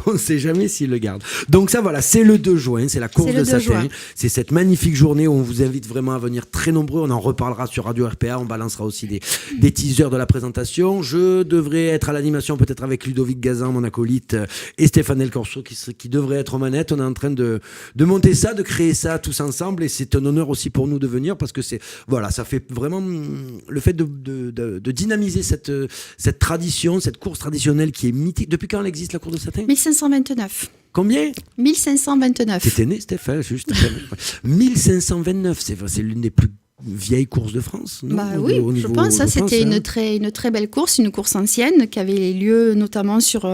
On ne sait jamais s'ils le gardent. Donc ça voilà, c'est le 2 juin, c'est la course de Satin. C'est cette magnifique journée où on vous invite vraiment à venir très nombreux. On en reparlera sur Radio RPA, on balancera aussi des teasers de la présentation. Je devrais être à l'animation peut-être avec Ludovic Gazan, mon acolyte, et Stéphane Del Corso qui devrait être aux manettes. On est en train de monter ça, de créer ça tous ensemble, et c'est un honneur aussi pour nous de venir parce que ça fait vraiment le fait de dynamiser cette tradition, cette course traditionnelle qui est mythique. Depuis quand elle existe, la course de Satin ? 1529. Combien ? 1529. T'étais né, Stéphane, juste. 1529, c'est l'une des plus vieilles courses de France, non ? Oui, je pense. Ça, c'était une très belle course, une course ancienne qui avait lieu notamment sur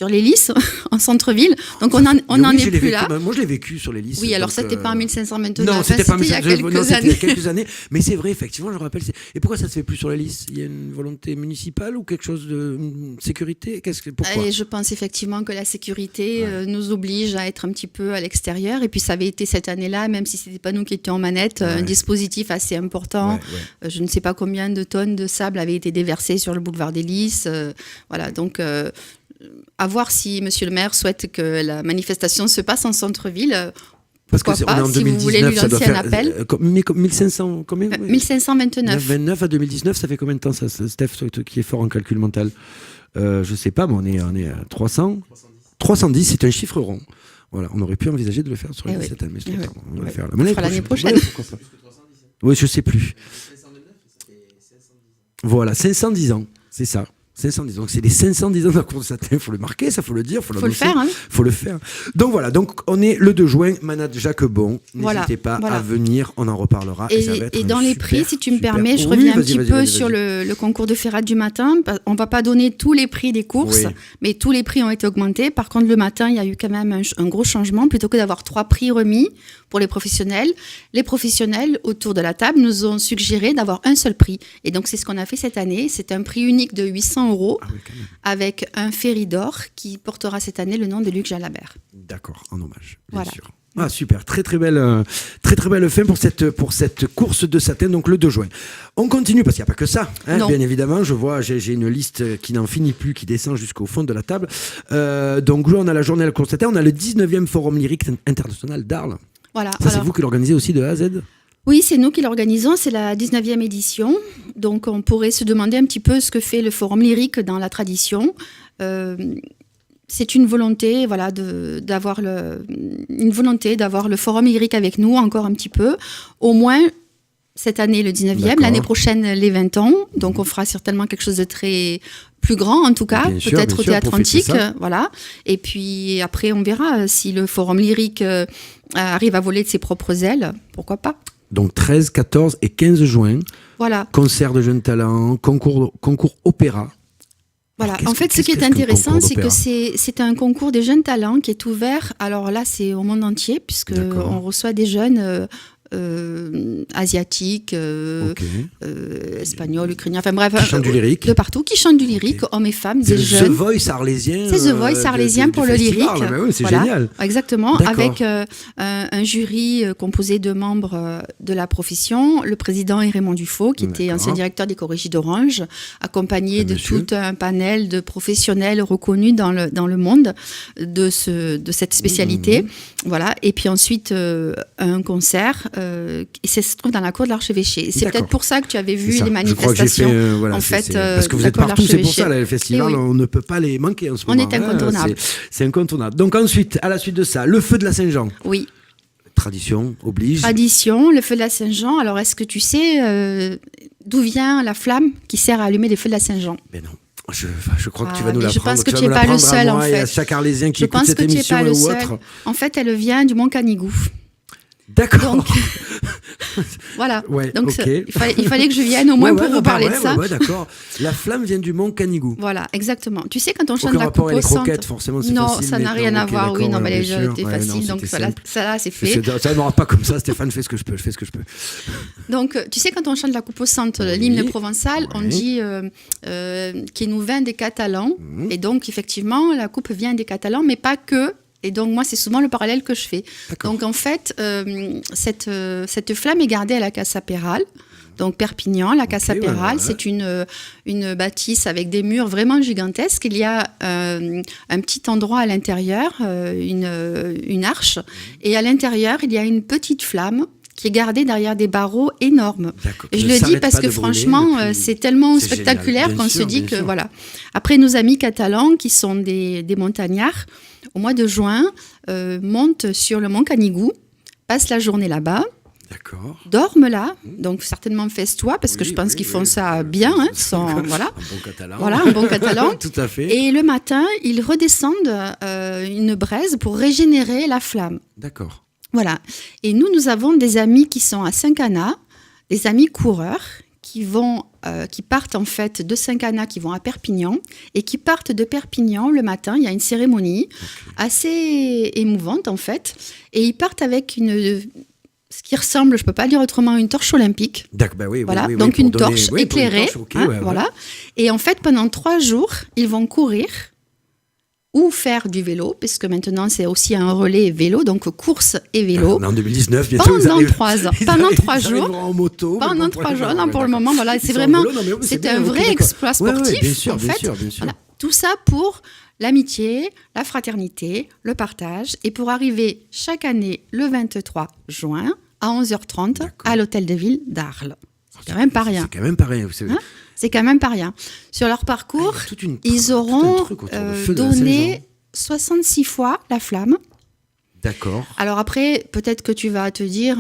les Lys, en centre-ville. Donc on n'en est plus là. Moi, je l'ai vécu sur les Lys. Oui, alors c'était pas en 1529. Non, c'était pas il y a quelques années. Mais c'est vrai, effectivement, je me rappelle. Et pourquoi ça se fait plus sur les Lys ? Il y a une volonté municipale ou quelque chose de sécurité ? Pourquoi ? Et je pense effectivement que la sécurité nous oblige à être un petit peu à l'extérieur. Et puis ça avait été cette année-là, même si c'était pas nous qui étions en manette, un dispositif assez important. Je ne sais pas combien de tonnes de sable avaient été déversées sur le boulevard des Lys. Voilà, donc... à voir si Monsieur le maire souhaite que la manifestation se passe en centre-ville. Parce que on est en 2019, si vous voulez lui lancer un appel. 1500, combien ? 1529. 29 à 2019, ça fait combien de temps ça, Steph, toi qui est fort en calcul mental ? Je sais pas, mais on est à 300 ? 310, c'est un chiffre rond. Voilà, on aurait pu envisager de le faire sur les 17 années. On va le faire l'année prochaine. Oui, je sais plus. Voilà, 510 ans, c'est ça. 510, donc c'est les 510 ans de la course de Satin, il faut le marquer, ça faut le dire, faut le faire. Faut le faire. Donc voilà, donc on est le 2 juin, Manade Jacquebon, n'hésitez pas à venir, on en reparlera. Et dans les prix, si tu me permets, je reviens un petit peu sur le concours de ferrade du matin. On ne va pas donner tous les prix des courses, mais tous les prix ont été augmentés. Par contre, le matin, il y a eu quand même un gros changement. Plutôt que d'avoir 3 prix remis pour les professionnels autour de la table nous ont suggéré d'avoir un seul prix. Et donc, c'est ce qu'on a fait cette année. C'est un prix unique de 800 €, avec un ferry d'or qui portera cette année le nom de Luc Jalabert. D'accord, en hommage, bien sûr. Ah super, très belle fin pour cette course de Satin, donc le 2 juin. On continue parce qu'il n'y a pas que ça, bien évidemment. Je vois, j'ai une liste qui n'en finit plus, qui descend jusqu'au fond de la table. Donc on a la journée à la course de Satin, on a le 19e Forum lyrique international d'Arles. Voilà. Ça, c'est vous qui l'organisez aussi de A à Z ? Oui, c'est nous qui l'organisons, c'est la 19e édition. Donc on pourrait se demander un petit peu ce que fait le Forum lyrique dans la tradition. C'est une volonté, d'avoir le Forum lyrique avec nous encore un petit peu. Au moins cette année le 19e, D'accord. L'année prochaine les 20 ans. Donc on fera certainement quelque chose de très plus grand en tout cas, peut-être au Théâtre Antique. Voilà. Et puis après on verra si le Forum lyrique arrive à voler de ses propres ailes, pourquoi pas. Donc 13, 14 et 15 juin, voilà. Concert de jeunes talents, concours opéra. Voilà. En fait, ce qui est intéressant, c'est que c'est un concours des jeunes talents qui est ouvert. Alors là, c'est au monde entier, puisqu'on reçoit des jeunes asiatiques, espagnols, ukrainiens, enfin bref, qui chantent du lyrique. De partout, qui chantent du lyrique, hommes et femmes, des jeunes. C'est The Voice arlésien. C'est The Voice arlésien pour le lyrique. Oui, c'est génial. Exactement, avec un jury composé de membres de la profession. Le président est Raymond Dufaux, qui était ancien directeur des Corrigis d'Orange, accompagné de tout un panel de professionnels reconnus dans le monde de cette spécialité. Voilà. Et puis ensuite, un concert. Et ça se trouve dans la cour de l'Archevêché. C'est peut-être pour ça que tu avais vu les manifestations. Parce que vous êtes partout, c'est pour ça, là, le festival, on ne peut pas les manquer en ce moment. On est incontournable. C'est incontournable. Donc ensuite, à la suite de ça, le feu de la Saint-Jean. Oui. Tradition oblige. Tradition, le feu de la Saint-Jean. Alors, est-ce que tu sais d'où vient la flamme qui sert à allumer les feux de la Saint-Jean ? Ben non. Je crois que tu vas nous l'apprendre. Je pense que tu n'es pas le seul, en fait. Et à chaque Arlésien qui écoute cette émission ou autre. En fait, elle vient du Mont Canigou. D'accord. Donc, voilà. Ouais, donc il fallait que je vienne au moins pour vous parler de ça. Ouais, d'accord. La flamme vient du Mont Canigou. Voilà, exactement. Tu sais, quand on chante la coupe aux aux croquettes, forcément, c'est non, facile. Ça n'a rien à voir. Oui, non, mais c'était facile. Non, donc voilà, ça là, c'est fait. Ça ne m'aura pas comme ça, Stéphane. Fais ce que je peux. Donc, tu sais, quand on chante la coupe au centre, l'hymne provençal, on dit qui nous vient des Catalans. Et donc, effectivement, la coupe vient des Catalans, mais pas que. Et donc, moi, c'est souvent le parallèle que je fais. D'accord. Donc, en fait, cette flamme est gardée à la Casa Peral. Donc, Perpignan, la Casa Peral, c'est une bâtisse avec des murs vraiment gigantesques. Il y a un petit endroit à l'intérieur, une arche. Et à l'intérieur, il y a une petite flamme qui est gardée derrière des barreaux énormes. Et je le dis parce que franchement, c'est tellement spectaculaire qu'on se dit que voilà. Après, nos amis catalans, qui sont des montagnards, au mois de juin, montent sur le mont Canigou, passent la journée là-bas. D'accord. Dorment là, donc certainement festoient, parce que je pense qu'ils font ça bien, voilà. Un bon catalan. Voilà, un bon catalan. Tout à fait. Et le matin, ils redescendent une braise pour régénérer la flamme. D'accord. Voilà. Et nous avons des amis qui sont à Saint-Cana, des amis coureurs, qui partent en fait de Saint-Cana, qui vont à Perpignan, et qui partent de Perpignan le matin. Il y a une cérémonie assez émouvante en fait, et ils partent avec ce qui ressemble, je ne peux pas dire autrement, une torche olympique. D'accord, bah oui, voilà, oui, donc pour une donner- torche oui, pour une éclairée. torche, ok, Voilà. Et en fait, pendant 3 jours, ils vont courir ou faire du vélo, puisque maintenant c'est aussi un relais vélo, donc course et vélo. On est en 2019, bientôt ils Pendant arrivent. 3 ans. Ils Pendant arrivent- 3 ils jours. arriveront en moto. Pendant 3 jours. Non, pour le moment, voilà, Ils c'est sont en vraiment, vélo, non, mais oui, c'est c'est bien, un ok, vrai d'accord. exploit Ouais, ouais, sportif. bien sûr, en bien fait. sûr, bien sûr. Voilà. Tout ça pour l'amitié, la fraternité, le partage, et pour arriver chaque année le 23 juin à 11h30 D'accord. à l'hôtel de ville d'Arles. C'est quand même pas rien. C'est quand même pas rien. Vous savez. Hein, c'est quand même pas rien. Sur leur parcours, Il y a toute une- ils tout un auront truc autour du feu de la donné Saint-Jean. 66 fois la flamme. D'accord. Alors après, peut-être que tu vas te dire,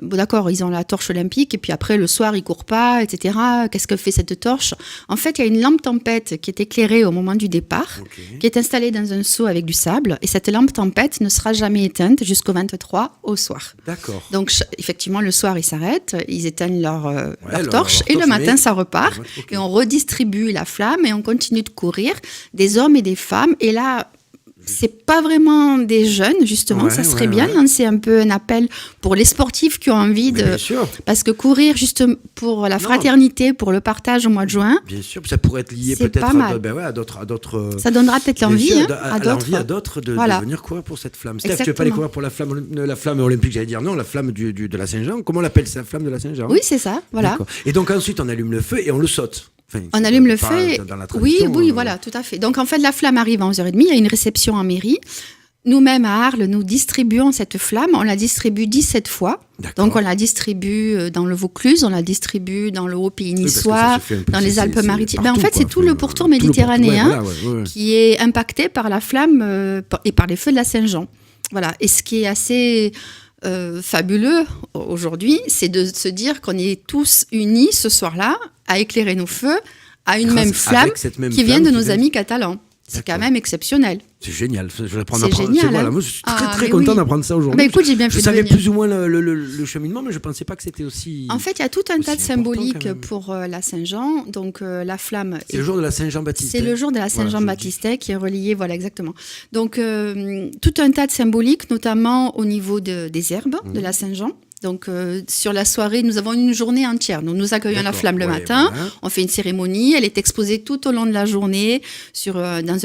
bon, d'accord, ils ont la torche olympique, et puis après, le soir, ils courent pas, etc. Qu'est-ce que fait cette torche? En fait, il y a une lampe tempête qui est éclairée au moment du départ, Ok. qui est installée dans un seau avec du sable, et cette lampe tempête ne sera jamais éteinte jusqu'au 23 au soir. D'accord. Donc, effectivement, le soir, ils s'arrêtent, ils éteignent leur leur torche, et torche, le matin, mais- ça repart, Ok. et on redistribue la flamme, et on continue de courir, des hommes et des femmes, et là... C'est pas vraiment des jeunes, justement. Ouais, Ça serait ouais, bien ouais. de lancer un peu un appel pour les sportifs qui ont envie Mais de. bien sûr. Parce que courir juste pour la fraternité, pour le partage au mois de juin, Bien sûr, ça pourrait être lié C'est peut-être pas mal. à d'autres. ça donnera peut-être Bien l'envie sûr, à l'envie d'autres. à d'autres de Voilà. venir courir pour cette flamme. Steph, tu veux pas Exactement. aller courir pour la flamme olympique, j'allais dire non, la flamme de la Saint-Jean. Comment on l'appelle, c'est la flamme de la Saint-Jean? Oui, c'est ça. Voilà. D'accord. Et donc ensuite, on allume le feu et on le saute. Enfin, On allume le pas feu. et- dans la Oui, tradition, oui, voilà, tout à fait. Donc, en fait, la flamme arrive à 11h30. Il y a une réception en mairie. Nous-mêmes, à Arles, nous distribuons cette flamme. On la distribue 17 fois. D'accord. Donc, on la distribue dans le Vaucluse, on la distribue dans le Haut-Pays Oui, parce que niçois, ça se fait un peu, dans les c'est Alpes-Maritimes. partout, En fait, quoi. c'est tout le pourtour méditerranéen Voilà, ouais. qui est impacté par la flamme et par les feux de la Saint-Jean. Voilà. Et ce qui est assez fabuleux aujourd'hui, c'est de se dire qu'on est tous unis ce soir-là à éclairer nos feux à une Grâce- même flamme avec cette même qui vient flamme de qui nos vient- amis catalans. C'est quand D'accord. même exceptionnel. C'est génial. Je vais apprendre C'est à apprendre. génial, Voilà, hein. moi, je suis très Ah, très mais content oui. d'apprendre ça aujourd'hui. Bah, écoute, j'ai bien Je fait de savais venir. plus ou moins le cheminement, mais je pensais pas que c'était aussi. En fait, il y a tout un aussi tas de important, symboliques quand même. pour la Saint-Jean. Donc, la flamme. C'est le jour de la Saint-Jean-Baptiste. C'est le jour de la Voilà, Saint-Jean-Baptiste qui est relié, voilà, exactement. Donc, tout un tas de symboliques, notamment au niveau des herbes de la Saint-Jean. Donc, sur la soirée, nous avons une journée entière. Nous accueillons la D'accord, flamme le ouais, matin. voilà. On fait une cérémonie. Elle est exposée tout au long de la journée dans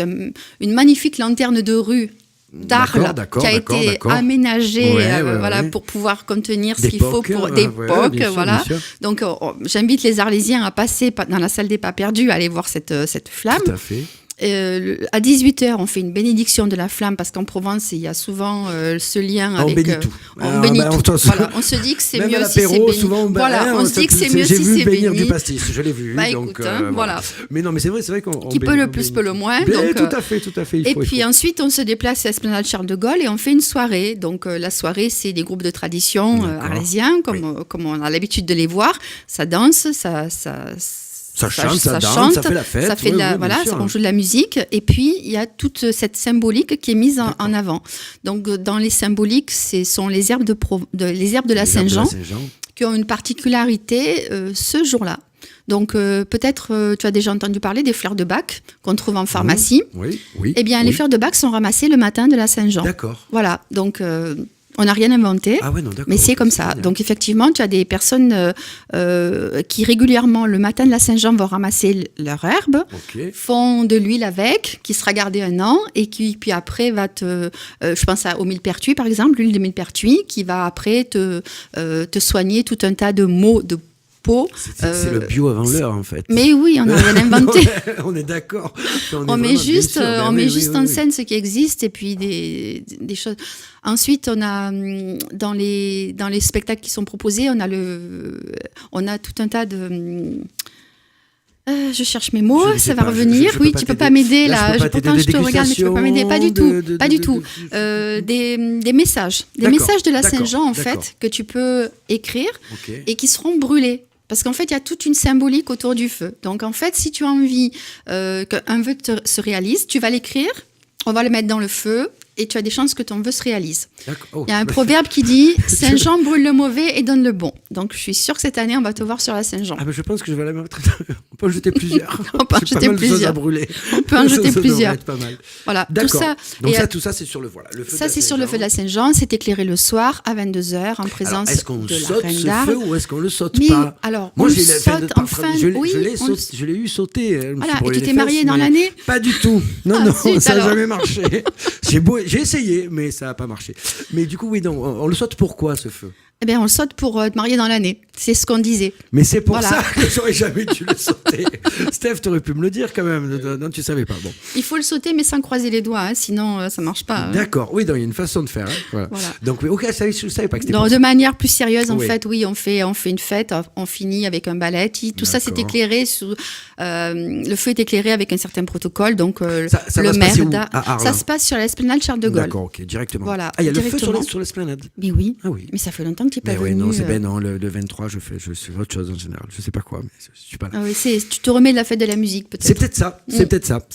une magnifique lanterne de rue d'Arles D'accord, qui a d'accord, été d'accord. aménagée Ouais, voilà, ouais. pour pouvoir contenir ce Des qu'il faut pocs, pour ouais, d'époque. ouais, bien sûr, Voilà. bien sûr. Donc, j'invite les Arlésiens à passer dans la salle des pas perdus, à aller voir cette flamme. Tout à fait. À 18h, on fait une bénédiction de la flamme parce qu'en Provence, il y a souvent ce lien On avec. bénit tout. On bénit tout. On Voilà, on se dit que c'est Même à mieux si c'est l'apéro, béni. souvent, Voilà, on se dit que c'est mieux J'ai si vu c'est bénir béni. du pastis, je l'ai vu. Bah, donc, écoute, voilà. Mais non, mais c'est vrai qu'on. Qui peut le plus, peut le moins. Donc, tout à fait. Et puis ensuite, on se déplace à l'esplanade Charles de Gaulle et on fait une soirée. Donc la soirée, c'est des groupes de tradition D'accord. arlésiens, comme on a l'habitude de les voir. Ça danse, Ça chante, ça danse, ça fait la fête. Ça fait ouais, voilà, bien sûr. on joue de la musique. Et puis, il y a toute cette symbolique qui est mise en avant. Donc, dans les symboliques, ce sont les herbes les herbes de la Les herbes de Saint-Jean Saint-Jean. qui ont une particularité ce jour-là. Donc, peut-être, tu as déjà entendu parler des fleurs de Bach qu'on trouve en pharmacie. Oui, oui. Eh bien, oui. les fleurs de Bach sont ramassées le matin de la Saint-Jean. D'accord. Voilà, donc On n'a rien inventé, Ah ouais, non, d'accord. mais c'est comme ça. génial. Donc effectivement, tu as des personnes qui régulièrement, le matin de la Saint-Jean, vont ramasser leur herbe, Ok. font de l'huile avec, qui sera gardée 1 an, et qui puis après va je pense au millepertuis par exemple, l'huile de millepertuis, qui va après te soigner tout un tas de maux de peau. C'est le bio avant l'heure, en fait. Mais oui, on n'a rien inventé. On est d'accord. On met juste, en en scène ce qui existe et puis des choses. Ensuite, on a dans les spectacles qui sont proposés, on a tout un tas de je cherche mes mots, ça va revenir. Oui, tu peux pas m'aider là. Pourtant, je te regarde, mais tu peux pas m'aider. Pas du tout. Pas du tout. Des messages. Des messages de la Saint-Jean, en fait, que tu peux écrire et qui seront brûlés. Parce qu'en fait, il y a toute une symbolique autour du feu. Donc, en fait, si tu as envie qu'un vœu se réalise, tu vas l'écrire, on va le mettre dans le feu et tu as des chances que ton vœu se réalise. Oh. Il y a un proverbe qui dit « Saint-Jean brûle le mauvais et donne le bon ». Donc, je suis sûre que cette année, on va te voir sur la Saint-Jean. Ah ben je pense que je vais la mettre. On peut en jeter plusieurs. On peut en J'ai pas jeter mal de choses plusieurs. à brûler. On peut en jeter Ça plusieurs. devrait être pas mal. Voilà, tout D'accord. ça. Donc Et tout ça, c'est sur le voilà. Le feu ça, de la c'est sur le feu de la Saint-Jean. C'est éclairé le soir à 22h en présence Alors, est-ce qu'on de la saute Reine ce d'Arles. feu ou est-ce qu'on le saute Mais pas? alors, Moi, on j'ai le saute en fin. Oui, je l'ai eu sauté. Voilà, et tu t'es marié dans l'année? Pas du tout. Non, Ah, non, zut, ça n'a alors. jamais marché. J'ai essayé, mais ça n'a pas marché. Mais du coup, oui, non, on le saute pourquoi ce feu? Eh bien, on le saute pour te marier dans l'année. C'est ce qu'on disait. Mais c'est pour Voilà. ça que j'aurais jamais dû le sauter. Steph, t'aurais pu me le dire quand même. Non, tu savais pas. Bon. Il faut le sauter, mais sans croiser les doigts, hein, sinon ça marche pas. Hein. D'accord. Oui, donc il y a une façon de faire. Hein. Voilà. Donc, oui, ok, je savais pas que c'était. Non, de manière plus sérieuse, en Oui. fait, oui, on fait une fête, on finit avec un ballet. Tout ça, c'est D'accord. éclairé. Le feu est éclairé avec un certain protocole. Donc, Ça le va se passer où? maire, À Arles. ça se passe sur l'esplanade Charles de Gaulle. D'accord, ok, directement. Voilà, Ah, il y a le feu directement. sur l'esplanade. Mais oui. Ah oui. Mais ça fait longtemps que tu n'es Mais pas oui, venu. non, c'est ben non, le 23, je fais autre chose en général. Je sais pas quoi, mais je suis pas là. Ah oui, tu te remets de la fête de la musique, peut-être. C'est peut-être ça,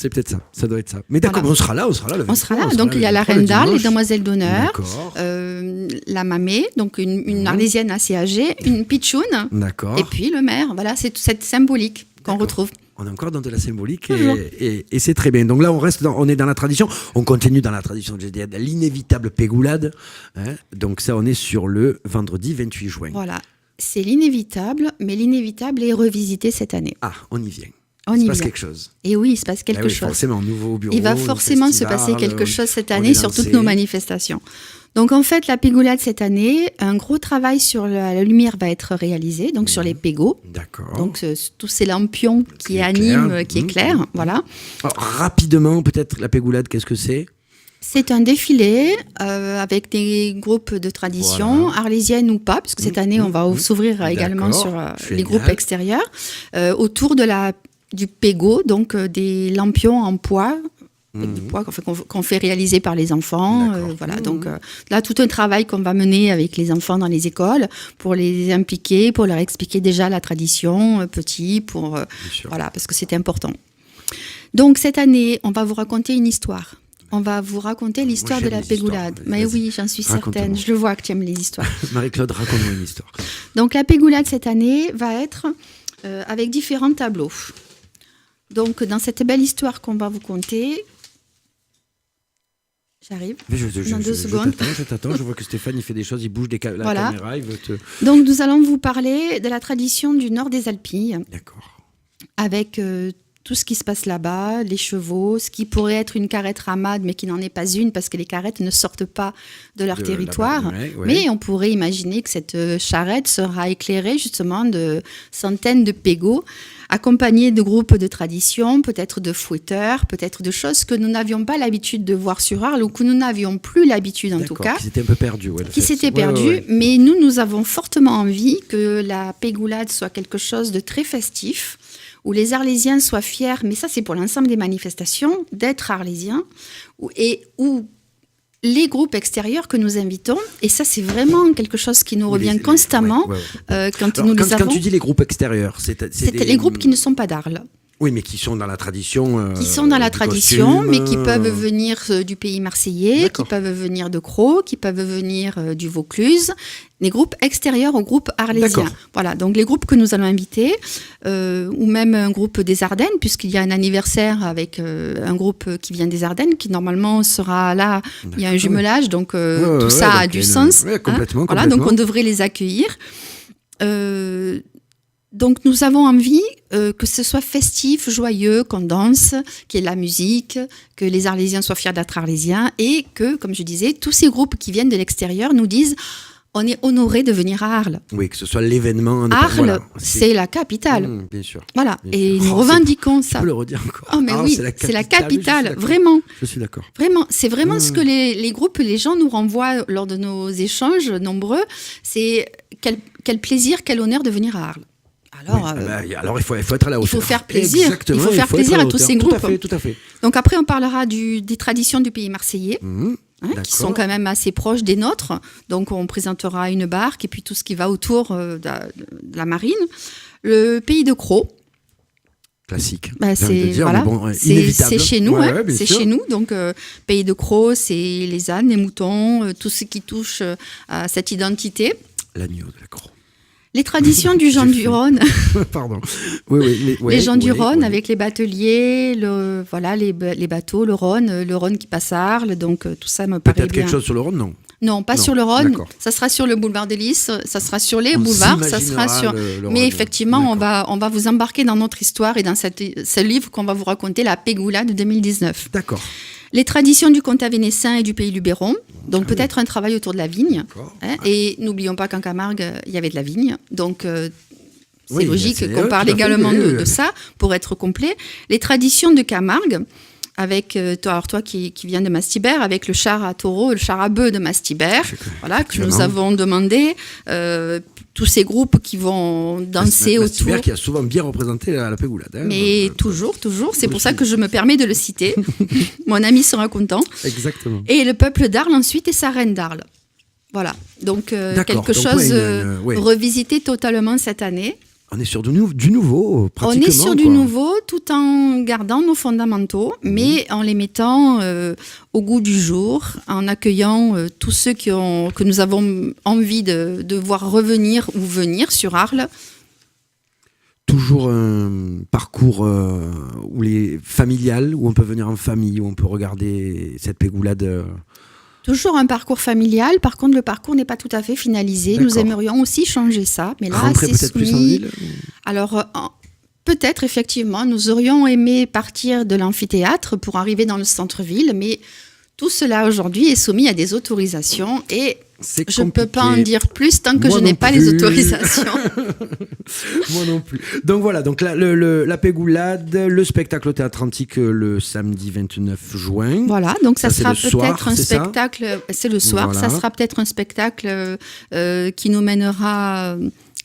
ça doit être ça. Mais d'accord, Voilà. on sera là le 23. On sera là. Donc, il y a la Reine d'Arles, les demoiselles d'honneur, D'accord. la mamée, donc une Arlésienne assez âgée, une pitchoune, D'accord. et puis le maire. Voilà, c'est toute cette symbolique qu'on D'accord. retrouve. On est encore dans de la symbolique Toujours. et c'est très bien. Donc là, on est dans la tradition. On continue dans la tradition, je dirais, de l'inévitable pégoulade. Hein. Donc ça, on est sur le vendredi 28 juin. Voilà, c'est l'inévitable, mais l'inévitable est revisité cette année. Ah, on y vient. On Il se y passe vient. quelque chose. Et oui, il se passe quelque Ah oui, chose. forcément, nouveau bureau. Il va forcément se passer festival, quelque chose cette on année est sur toutes lancé. nos manifestations. Donc en fait, la pégoulade cette année, un gros travail sur la lumière va être réalisé, donc sur les pégots. D'accord. Donc tous ces lampions qui éclairent. animent, qui éclairent, voilà. Alors, rapidement, peut-être la pégoulade, qu'est-ce que c'est? C'est un défilé avec des groupes de tradition, arlésiennes ou pas, parce que cette année, on va s'ouvrir également D'accord. sur les Génial. groupes extérieurs, autour de du pégot, donc des lampions en poids, du poids qu'on fait réaliser par les enfants. D'accord. Voilà, donc là, tout un travail qu'on va mener avec les enfants dans les écoles pour les impliquer, pour leur expliquer déjà la tradition, petit, Bien sûr. voilà, parce que c'est important. Donc cette année, on va vous raconter une histoire. On va vous raconter l'histoire de j'aime la les histoires. pégoulade. Vas-y, Mais vas-y. oui, j'en suis Raconte-moi. certaine. Je le vois que tu aimes les histoires. Marie-Claude, raconte-moi une histoire. Donc la pégoulade cette année va être avec différents tableaux. Donc dans cette belle histoire qu'on va vous conter, j'arrive. Mais Dans 2 secondes. je t'attends. Je vois que Stéphane, il fait des choses, il bouge la Voilà. caméra, il veut te... Donc nous allons vous parler de la tradition du nord des Alpilles, D'accord. avec tout ce qui se passe là-bas, les chevaux, ce qui pourrait être une carrette ramade, mais qui n'en est pas une, parce que les carrettes ne sortent pas de leur De territoire. là-bas, ouais. Mais on pourrait imaginer que cette charrette sera éclairée justement de centaines de pégots, accompagnés de groupes de tradition, peut-être de fouetteurs, peut-être de choses que nous n'avions pas l'habitude de voir sur Arles, ou que nous n'avions plus l'habitude en tout D'accord, cas. qui s'était un peu perdu. Ouais, Qui s'était perdu, mais nous avons fortement envie que la pégoulade soit quelque chose de très festif, où les Arlésiens soient fiers, mais ça c'est pour l'ensemble des manifestations, d'être Arlésiens, et où les groupes extérieurs que nous invitons, et ça c'est vraiment quelque chose qui nous revient constamment ouais. quand Alors, nous les avons. quand tu dis les groupes extérieurs, C'est les groupes qui ne sont pas d'Arles. Oui, mais qui sont dans la tradition. Qui sont dans la du tradition, costume, mais qui peuvent venir du pays marseillais, D'accord. qui peuvent venir de Crau, qui peuvent venir du Vaucluse, des groupes extérieurs au groupe arlésien. D'accord. Voilà, donc les groupes que nous allons inviter, ou même un groupe des Ardennes, puisqu'il y a un anniversaire avec un groupe qui vient des Ardennes, qui normalement sera là, il y a un jumelage, donc tout ça a du sens. Ouais, complètement, Voilà, donc on devrait les accueillir. Donc nous avons envie que ce soit festif, joyeux, qu'on danse, qu'il y ait de la musique, que les Arlésiens soient fiers d'être Arlésiens et que, comme je disais, tous ces groupes qui viennent de l'extérieur nous disent on est honoré de venir à Arles. Oui, que ce soit l'événement. Arles, Voilà, c'est la capitale. Bien sûr. Voilà, Bien et sûr. nous Oh, revendiquons Tu ça. peux le redire encore. Oh mais Arles, oui, c'est la capitale, vraiment. Je suis d'accord. Vraiment, c'est vraiment ce que les groupes, les gens nous renvoient lors de nos échanges nombreux, c'est quel plaisir, quel honneur de venir à Arles. Alors, Alors il faut être à la hauteur. il faut faire plaisir. Exactement, Il faut faire être plaisir la à tous hauteur. ces groupes. Tout à fait. Donc après, on parlera des traditions du pays marseillais, qui D'accord. sont quand même assez proches des nôtres. Donc on présentera une barque et puis tout ce qui va autour de la marine. Le pays de Crau. Classique. Bah, j'ai envie de c'est dire, voilà, mais bon, c'est inévitable. chez nous, Ouais, hein, bien c'est sûr. chez nous. Donc pays de Crau, c'est les ânes, les moutons, tout ce qui touche à cette identité. L'agneau de la Croix. Les traditions du Jean du Rhône, Pardon. Oui. les gens du Rhône oui. avec les bateliers, les bateaux, le Rhône qui passe à Arles, donc tout ça me paraît Peut-être bien. quelque chose sur le Rhône, non. Non, pas Non, sur le Rhône. d'accord. Ça sera sur le boulevard des Lys, ça sera sur les On boulevards, ça s'imaginera sera sur. le Mais Rhône. effectivement, on D'accord. va vous embarquer dans notre histoire et dans ce livre qu'on va vous raconter, la Pégoula de 2019. D'accord. Les traditions du comte avénessin et du pays Luberon. Donc peut-être un travail autour de la vigne. D'accord. Hein, et n'oublions pas qu'en Camargue, il y avait de la vigne. Donc c'est Oui, logique c'est- qu'on parle tout à fait, également oui, de oui. ça pour être complet. Les traditions de Camargue, avec toi qui viens de Mastibert, avec le char à taureau, le char à bœuf de Mastibert, voilà, que nous Effectivement. avons demandé. Tous ces groupes qui vont danser Mastibert autour. qui a souvent bien représenté la Pégoulade. hein. Mais Donc, toujours. C'est pour aussi. ça que je me permets de le citer. Mon ami sera content. Exactement. Et le peuple d'Arles ensuite et sa reine d'Arles. Voilà. Donc D'accord. quelque Donc, chose ouais. revisité totalement cette année. On est sur du nouveau, On pratiquement. est sur du quoi. nouveau tout en gardant nos fondamentaux, mais en les mettant au goût du jour, en accueillant tous ceux que nous avons envie de voir revenir ou venir sur Arles. Toujours un parcours familial, où on peut venir en famille, où on peut regarder cette Pégoulade. Toujours un parcours familial, par contre le parcours n'est pas tout à fait finalisé. Nous D'accord. aimerions aussi changer ça, mais là Rentrer c'est peut-être plus en soumis. ville. Alors, peut-être, effectivement, nous aurions aimé partir de l'amphithéâtre pour arriver dans le centre-ville, mais tout cela aujourd'hui est soumis à des autorisations et C'est je ne peux pas en compliqué. dire plus tant que Moi je n'ai non pas les plus. autorisations. Moi non plus. Donc voilà, donc la Pégoulade, le spectacle au Théâtre Antique le samedi 29 juin. Voilà, donc ça Ça, c'est sera le soir, peut-être un c'est ça spectacle, c'est le soir, Voilà. ça sera peut-être un spectacle qui nous mènera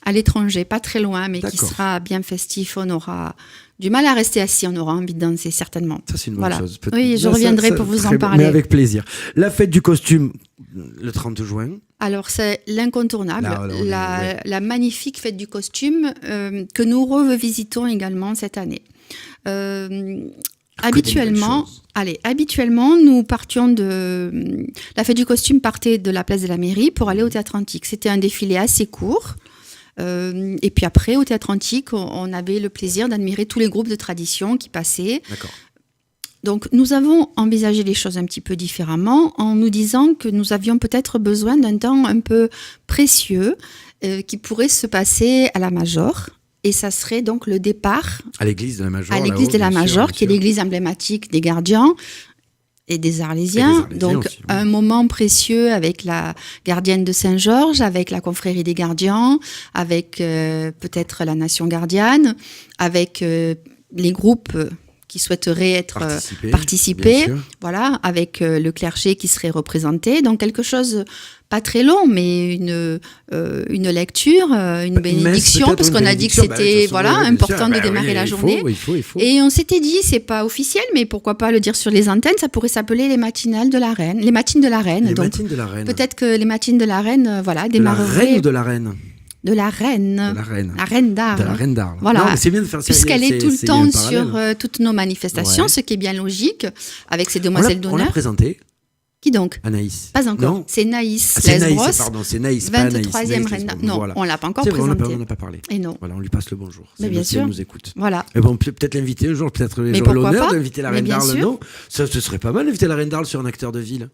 à l'étranger, pas très loin, mais qui D'accord. sera bien festif. On aura du mal à rester assis, on aura envie de danser certainement. Ça, c'est une bonne Voilà. chose. Oui, je Ça, reviendrai pour vous très en bien. parler. Mais avec plaisir. La fête du costume, le 30 juin. Alors, c'est l'incontournable, Là, on est- ouais. la magnifique fête du costume que nous revisitons également cette année. Habituellement, nous partions de... La fête du costume partait de la place de la mairie pour aller au Théâtre Antique. C'était un défilé assez court. Et puis après, au Théâtre Antique, on avait le plaisir d'admirer tous les groupes de tradition qui passaient. D'accord. Donc, nous avons envisagé les choses un petit peu différemment en nous disant que nous avions peut-être besoin d'un temps un peu précieux qui pourrait se passer à la Major. Et ça serait donc le départ À l'église de la Major. à l'église là-haut, de la bien sûr, Major, bien qui est sûr. l'église emblématique des gardiens et des Arlésiens. Et des Arlésiens Donc, aussi, oui. un moment précieux avec la gardienne de Saint-Georges, avec la confrérie des gardiens, avec peut-être la nation gardienne, avec les groupes qui souhaiteraient être participer, bien sûr. voilà, avec le clergé qui serait représenté. Donc, quelque chose pas très long, mais une lecture, une bénédiction, peut-être, parce une qu'on a dit que bénédiction, bah, de c'était toute façon, voilà, oui, bien important sûr. de Bah démarrer oui, la il faut, journée. il faut. Et on s'était dit, c'est pas officiel, mais pourquoi pas le dire sur les antennes, ça pourrait s'appeler les matinales de la Reine, les matines de la Reine. Les Donc, matines de la Reine. peut-être que les matines de la Reine, voilà, De la démarreraient. Reine ou de la Reine de la reine. La reine d'Arles. De la reine d'Arles. Voilà. Non, mais c'est bien de faire ça. Puisqu'elle est tout le temps sur toutes nos manifestations, Ouais. ce qui est bien logique, avec ses demoiselles On l'a d'honneur. présenté, Qui donc? Anaïs. Pas encore. Non. C'est Naïs Ah, c'est Naïs, Lesbros, pardon, c'est Naïs, pas Anaïs. 23e Naïs reine. Lesbros, Non, voilà. on l'a pas encore C'est vrai, présenté. on n'a pas parlé. Et non. Voilà, on lui passe le bonjour. Mais C'est bien nous, si elle sûr. nous écoute. Voilà. Et bon, peut-être l'inviter un jour, peut-être Mais j'aurai pourquoi l'honneur pas. d'inviter la Mais reine bien d'Arles, sûr. non? Ça, ce serait pas mal d'inviter la reine d'Arles sur un acteur de ville.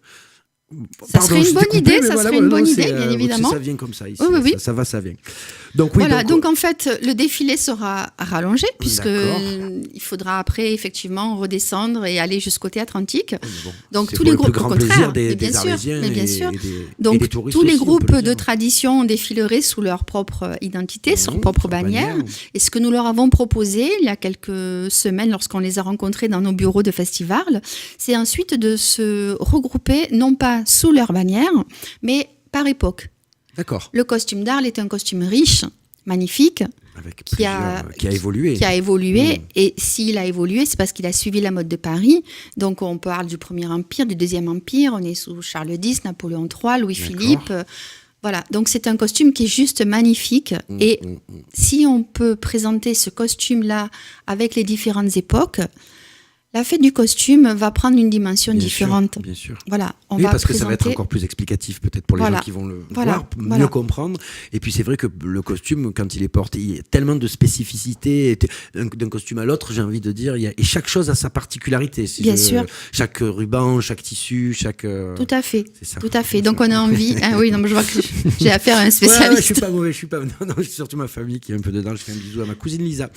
Ça serait une je bonne t'ai coupé, idée, mais ça voilà, serait une voilà, bonne non, idée, c'est, bien évidemment. Ça vient comme ça ici. Oui, oui, oui. Ça va, ça vient. Donc, oui, Voilà, donc en fait, le défilé sera rallongé puisque D'accord. il faudra après effectivement redescendre et aller jusqu'au théâtre antique. bon, Donc c'est tous pour les le plus groupes, au grand plaisir contraire, des mais bien sûr, Arlésiens mais bien et sûr. des Donc touristes tous les aussi, on peut groupes le de dire. tradition défileraient sous leur propre identité, leur propre sur bannière. bannière. Et ce que nous leur avons proposé il y a quelques semaines, lorsqu'on les a rencontrés dans nos bureaux de festival, c'est ensuite de se regrouper non pas sous leur bannière, mais par époque. D'accord. Le costume d'Arles est un costume riche, magnifique, Avec qui a évolué. qui a évolué. Et s'il a évolué, c'est parce qu'il a suivi la mode de Paris. Donc on parle du Premier Empire, du Deuxième Empire. On est sous Charles X, Napoléon III, Louis-Philippe. Voilà, donc c'est un costume qui est juste magnifique. Et si on peut présenter ce costume-là avec les différentes époques, la fête du costume va prendre une dimension Bien différente. sûr, bien sûr. Voilà, on Oui, va parce que présenter... ça va être encore plus explicatif peut-être pour les Voilà. gens qui vont le Voilà. voir, Voilà. mieux comprendre. Et puis c'est vrai que le costume, quand il est porté, il y a tellement de spécificité d'un costume à l'autre, j'ai envie de dire, et chaque chose a sa particularité. Bien sûr. Chaque ruban, chaque tissu, chaque... Tout à fait, c'est ça. tout à fait. Donc on a envie... Ah oui, non, mais je vois que j'ai affaire à un Ouais, spécialiste. je suis pas mauvais, non, c'est surtout ma famille qui est un peu dedans. Je fais un bisou à ma cousine Lisa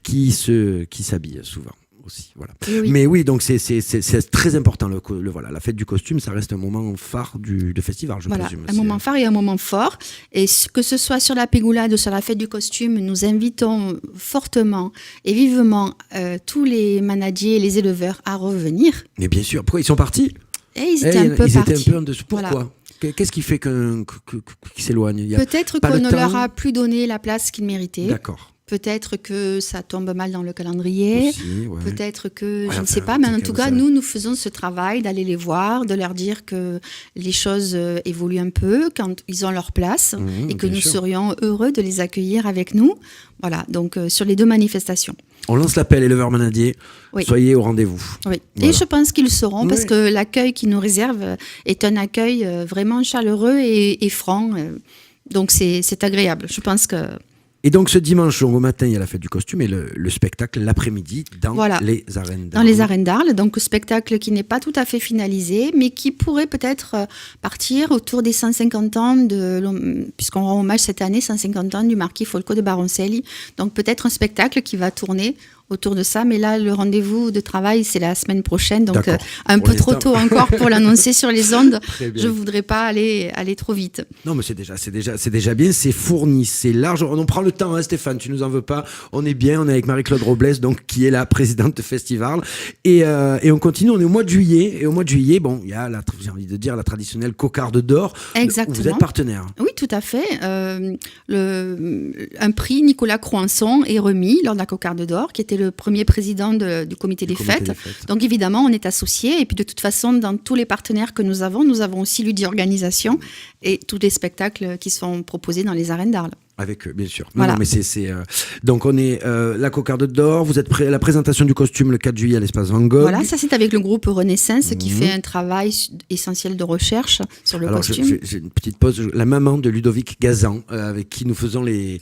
qui s'habille souvent. Aussi, voilà. Oui. Mais oui, donc c'est très important voilà, la fête du costume, ça reste un moment phare du festival, je Voilà, présume. un moment phare et un moment fort. Et que ce soit sur la Pégoulade ou sur la fête du costume, nous invitons fortement et vivement tous les manadiers et les éleveurs à revenir. Mais bien sûr, pourquoi ils sont partis? Et ils étaient un peu Ils partis. étaient un peu en dessous. Pourquoi? Voilà. Qu'est-ce qui fait qu'ils s'éloignent? Il y a Peut-être pas qu'on le ne temps. leur a plus donné la place qu'ils méritaient. D'accord. Peut-être que ça tombe mal dans le calendrier. Aussi, ouais. Peut-être que, Ouais, je ne sais enfin, pas, mais en peut-être tout que cas, ça- nous faisons ce travail d'aller les voir, de leur dire que les choses évoluent un peu quand ils ont leur place et que bien nous sûr. serions heureux de les accueillir avec nous. Voilà, donc sur les deux manifestations. On lance l'appel, éleveurs manadiers. Oui. Soyez au rendez-vous. Oui. Voilà. Et je pense qu'ils le seront parce Oui. que l'accueil qu'ils nous réservent est un accueil vraiment chaleureux et franc. Donc c'est agréable. Je pense que... Et donc ce dimanche au matin, il y a la fête du costume et le spectacle l'après-midi dans Voilà. les arènes Dans les arènes d'Arles, donc spectacle qui n'est pas tout à fait finalisé, mais qui pourrait peut-être partir autour des 150 ans, puisqu'on rend hommage cette année, 150 ans du marquis Folco de Baroncelli. Donc peut-être un spectacle qui va tourner autour de ça, mais là, le rendez-vous de travail, c'est la semaine prochaine, donc D'accord. un Pour peu trop l'instant. tôt encore pour l'annoncer sur les ondes. Très bien. Je voudrais pas aller trop vite. Non, mais c'est déjà bien, c'est fourni, c'est large. On prend le temps, hein, Stéphane, tu nous en veux pas. On est bien, on est avec Marie-Claude Robles, donc, qui est la présidente de festival. Et on continue, on est au mois de juillet. Et au mois de juillet, bon, il y a, j'ai envie de dire, la traditionnelle cocarde d'or. Exactement. Vous êtes partenaire. Oui, tout à fait. Un prix Nicolas Croanson est remis lors de la Cocarde d'Or, qui était le premier président du comité des comité fêtes. des fêtes. Donc évidemment, on est associés. Et puis de toute façon, dans tous les partenaires que nous avons aussi l'UDI Organisation et tous les spectacles qui sont proposés dans les arènes d'Arles. Avec eux, bien sûr. Non, Voilà. non, mais donc on est la cocarde d'or. Vous êtes prêts à la présentation du costume le 4 juillet à l'espace Van Gogh. Voilà, ça c'est avec le groupe Renaissance qui fait un travail essentiel de recherche sur le Alors, costume. j'ai une petite pause. La maman de Ludovic Gazan, avec qui nous faisons les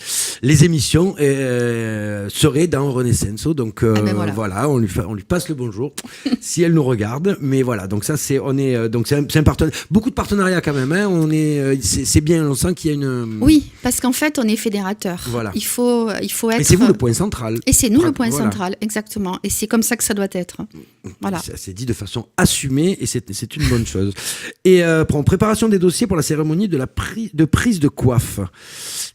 émissions, serait dans Renaissance. Donc ben voilà, on lui passe le bonjour si elle nous regarde. Mais voilà, donc ça c'est un partenariat. Beaucoup de partenariats quand même. Hein. C'est bien. On sent qu'il y a une. Oui, parce qu'en fait, on est fédérateur. Voilà. Il faut être... Mais c'est vous le point central. Et c'est nous le point Voilà. central, exactement. Et c'est comme ça que ça doit être. Voilà. C'est dit de façon assumée et c'est une bonne chose. Et préparation des dossiers pour la cérémonie de prise de coiffe.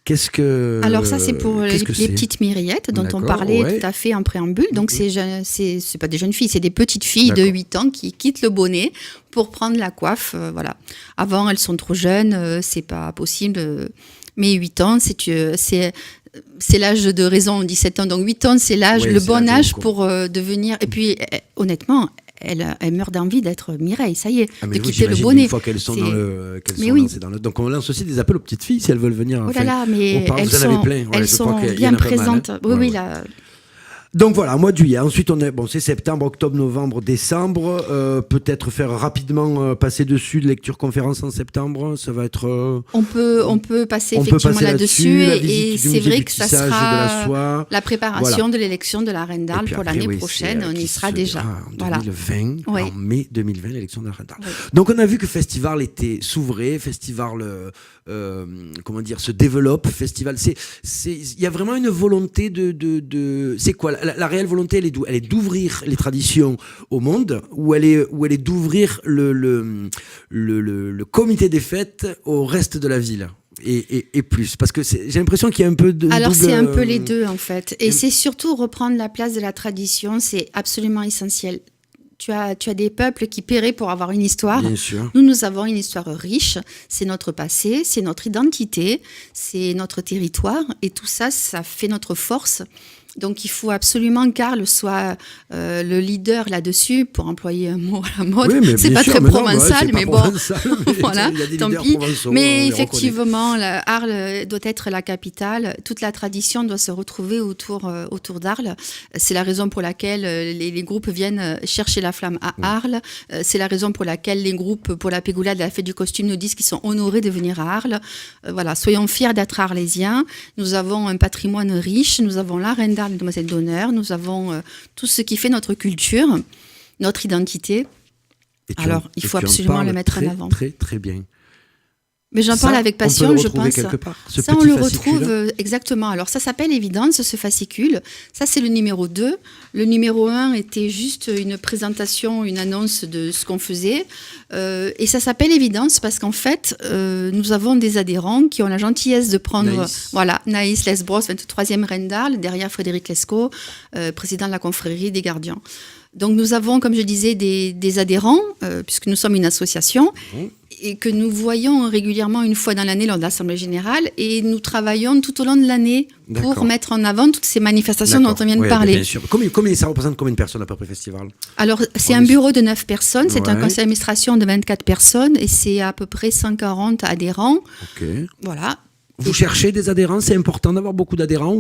Qu'est-ce que... Alors ça, c'est pour les c'est petites Myriattes dont on D'accord, parlait ouais. tout à fait en préambule. Donc c'est pas des jeunes filles, c'est des petites filles de D'accord. 8 ans qui quittent le bonnet pour prendre la coiffe. Voilà. Avant, elles sont trop jeunes, c'est pas possible. Mais 8 ans, c'est l'âge de raison, 17 ans. Donc 8 ans, c'est l'âge, Ouais, le c'est bon l'âge âge pour devenir... Et puis, honnêtement, elle meurt d'envie d'être Mireille, ça y est, Ah, de mais oui, quitter le j'imagine, bonnet. une fois qu'elles sont C'est- dans le, qu'elles Mais sont oui. lancées dans le... Donc on lance aussi des appels aux petites filles si elles veulent venir. Oh là là, mais on parle, elles vous en avez sont, plein. Ouais, elles je crois sont qu'il y en bien a pas mal, hein. présentes. Oui, Ouais, oui, ouais. là. Donc voilà, mois de juillet. Ensuite, c'est septembre, octobre, novembre, décembre. Peut-être faire rapidement passer dessus de lecture-conférence en septembre. Ça va être. On peut passer On peut effectivement passer là-dessus la et visite du c'est musée vrai du que ça tissage, de la sera soie. la préparation Voilà. de l'élection de la reine Et d'Arles puis pour après, l'année oui, prochaine. c'est, On qui y sera se déjà. dira En Voilà. 2020, Oui. en mai 2020, l'élection de la reine d'Arles. Oui. Donc on a vu que Festival s'ouvrait, Festival se développe, Festival, il y a vraiment une volonté de c'est quoi la réelle volonté, elle est d'ouvrir les traditions au monde, ou elle est d'ouvrir le comité des fêtes au reste de la ville et plus, parce que j'ai l'impression qu'il y a un peu de Alors double, c'est un peu les deux en fait. Et et- c'est surtout reprendre la place de la tradition, c'est absolument essentiel. Tu as des peuples qui paieraient pour avoir une histoire. bien sûr. Nous avons une histoire riche, c'est notre passé, c'est notre identité, c'est notre territoire, et tout ça, ça fait notre force. Donc il faut absolument qu'Arles soit le leader là-dessus, pour employer un mot à la mode. Oui, mais C'est bien pas sûr, très mais non, provençal, c'est pas mais bon, provençal, mais voilà, il y a des tant leaders pis. provençaux, on Mais les effectivement, Arles doit être la capitale. Toute la tradition doit se retrouver autour d'Arles. C'est la raison pour laquelle les groupes viennent chercher la flamme à Arles. C'est la raison pour laquelle les groupes pour la Pégoulade, la fête du costume, nous disent qu'ils sont honorés de venir à Arles. Voilà, soyons fiers d'être arlésiens. Nous avons un patrimoine riche. Nous avons la reine d'Arles, les demoiselles d'honneur. Nous avons tout ce qui fait notre culture, notre identité. Et Alors, il faut absolument le mettre en avant. Très, très bien. Mais j'en Ça, parle avec passion, on peut le je retrouver pense. quelque part, ce Ça, on petit le fascicule. retrouve exactement. Alors, ça s'appelle Évidence, ce fascicule. Ça, c'est le numéro 2. Le numéro 1 était juste une présentation, une annonce de ce qu'on faisait. Et ça s'appelle Évidence parce qu'en fait, nous avons des adhérents qui ont la gentillesse de prendre... Naïs. Voilà, Naïs Lesbros, 23e reine d'Arles, derrière Frédéric Lescaut, président de la confrérie des gardiens. Donc nous avons, comme je disais, des adhérents, puisque nous sommes une association, et que nous voyons régulièrement une fois dans l'année lors de l'Assemblée générale, et nous travaillons tout au long de l'année pour D'accord. mettre en avant toutes ces manifestations dont on vient de Oui, parler. bien sûr. Combien ça représente combien de personnes à peu près festival? Alors c'est On un est- bureau de 9 personnes, c'est un Ouais. conseil d'administration de 24 personnes, et c'est à peu près 140 adhérents. Ok. Voilà. Vous cherchez des adhérents? C'est important d'avoir beaucoup d'adhérents,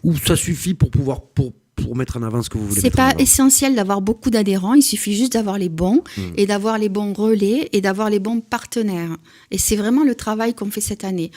ou ça suffit pour pouvoir pour mettre en avant ce que vous voulez C'est mettre en pas avant? essentiel d'avoir beaucoup d'adhérents, il suffit juste d'avoir les bons et d'avoir les bons relais et d'avoir les bons partenaires. Et c'est vraiment le travail qu'on fait cette année.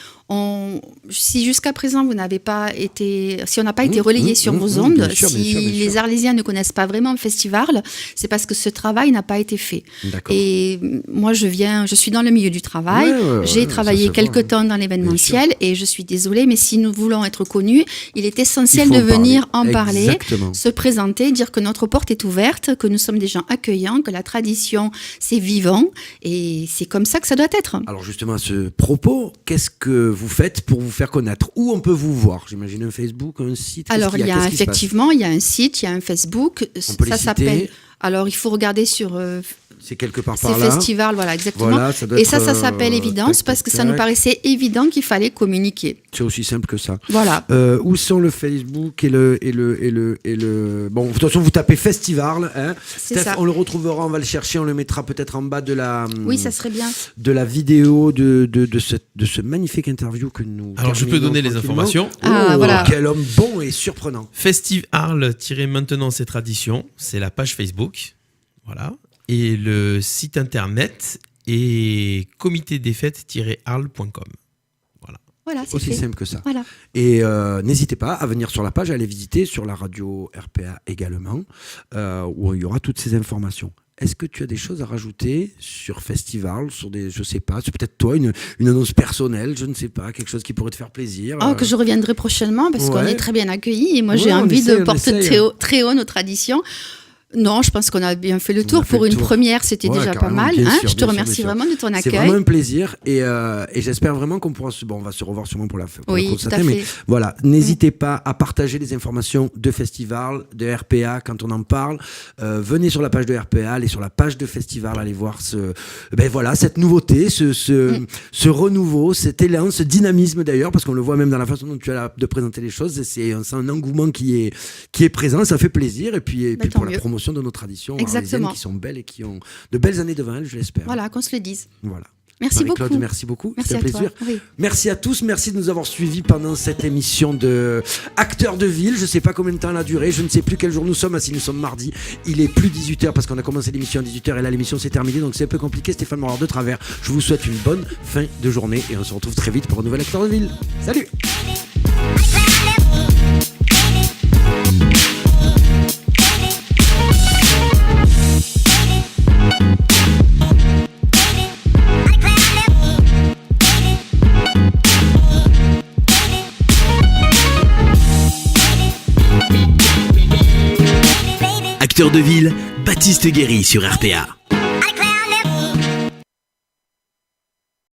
Si jusqu'à présent vous n'avez pas été, si on n'a pas été relayé sur vos ondes, bien sûr, si bien sûr, bien sûr. les Arlésiens ne connaissent pas vraiment le festival, c'est parce que ce travail n'a pas été fait. D'accord. Et moi je suis dans le milieu du travail, Ouais, j'ai ça travaillé se quelque voit, temps dans l'événementiel et je suis désolée, mais si nous voulons être connus, il est essentiel Il faut de en venir parler. en parler, Exactement. se présenter, dire que notre porte est ouverte, que nous sommes des gens accueillants, que la tradition, c'est vivant, et c'est comme ça que ça doit être. Alors justement, à ce propos, qu'est-ce que vous faites pour vous faire connaître? Où on peut vous voir? J'imagine un Facebook, un site. Qu'est-ce Alors, qu'il il y a Qu'est-ce qui se passe? effectivement, il y a un site, il y a un Facebook, peut les ça citer. s'appelle... Alors, il faut regarder sur C'est quelque part ces par là. festivals, voilà, exactement. Voilà, ça doit Et être, ça s'appelle Évidence, tac, parce tac, que ça nous tac. paraissait évident qu'il fallait communiquer. C'est aussi simple que ça. Voilà. Où sont le Facebook et le bon, de toute façon vous tapez Festival, hein. C'est Steph, ça. on le retrouvera, on va le chercher, on le mettra peut-être en bas de la Oui, ça serait bien. de la vidéo de ce magnifique interview que nous Alors, je peux terminons donner les tranquillement. informations. Ah, voilà. Quel homme bon et surprenant. Festive Arles-Maintenant ses traditions, c'est la page Facebook. Voilà. Et le site internet est comitédesfêtes-arles.com. Voilà, c'est Aussi fait. simple que ça. Voilà. Et n'hésitez pas à venir sur la page, à aller visiter sur la radio RPA également, où il y aura toutes ces informations. Est-ce que tu as des choses à rajouter sur Festival, sur des, je sais pas, c'est peut-être toi une annonce personnelle, je ne sais pas, quelque chose qui pourrait te faire plaisir. Oh, que je reviendrai prochainement parce qu'on Ouais. est très bien accueillis et moi Ouais, j'ai on envie essaie, de on porter essaye. très haut nos traditions. Non, je pense qu'on a bien fait le On tour. a fait Pour le une tour. première, c'était Ouais, déjà pas carrément, mal. bien Hein. sûr, Je te bien sûr, remercie bien sûr. vraiment de ton C'est accueil. vraiment un plaisir et j'espère vraiment qu'on pourra on va se revoir sûrement pour la Oui, tout à constater, fait. mais voilà, n'hésitez pas à partager les informations de Festival, de RPA quand on en parle. Venez sur la page de RPA, allez sur la page de Festival, allez voir cette nouveauté, ce renouveau, cet élan, ce dynamisme d'ailleurs, parce qu'on le voit même dans la façon dont tu as de présenter les choses. On sent un engouement qui est présent, ça fait plaisir et puis Tant pour la mieux. promotion promotion de nos traditions Exactement. arlésiennes qui sont belles et qui ont de belles années devant elles, je l'espère. Voilà, qu'on se le dise. Voilà. Merci Marie-Claude, beaucoup. merci beaucoup. Merci C'était un à toi. plaisir. Oui. Merci à tous. Merci de nous avoir suivis pendant cette émission de Acteurs de Ville. Je ne sais pas combien de temps elle a duré. Je ne sais plus quel jour nous sommes. Ah, si nous sommes mardi, il est plus 18h parce qu'on a commencé l'émission à 18h et là l'émission s'est terminée. Donc c'est un peu compliqué. Stéphane Morard de travers. Je vous souhaite une bonne fin de journée et on se retrouve très vite pour un nouvel Acteur de Ville. Salut! Acteur de ville, Baptiste Guéry sur RPA.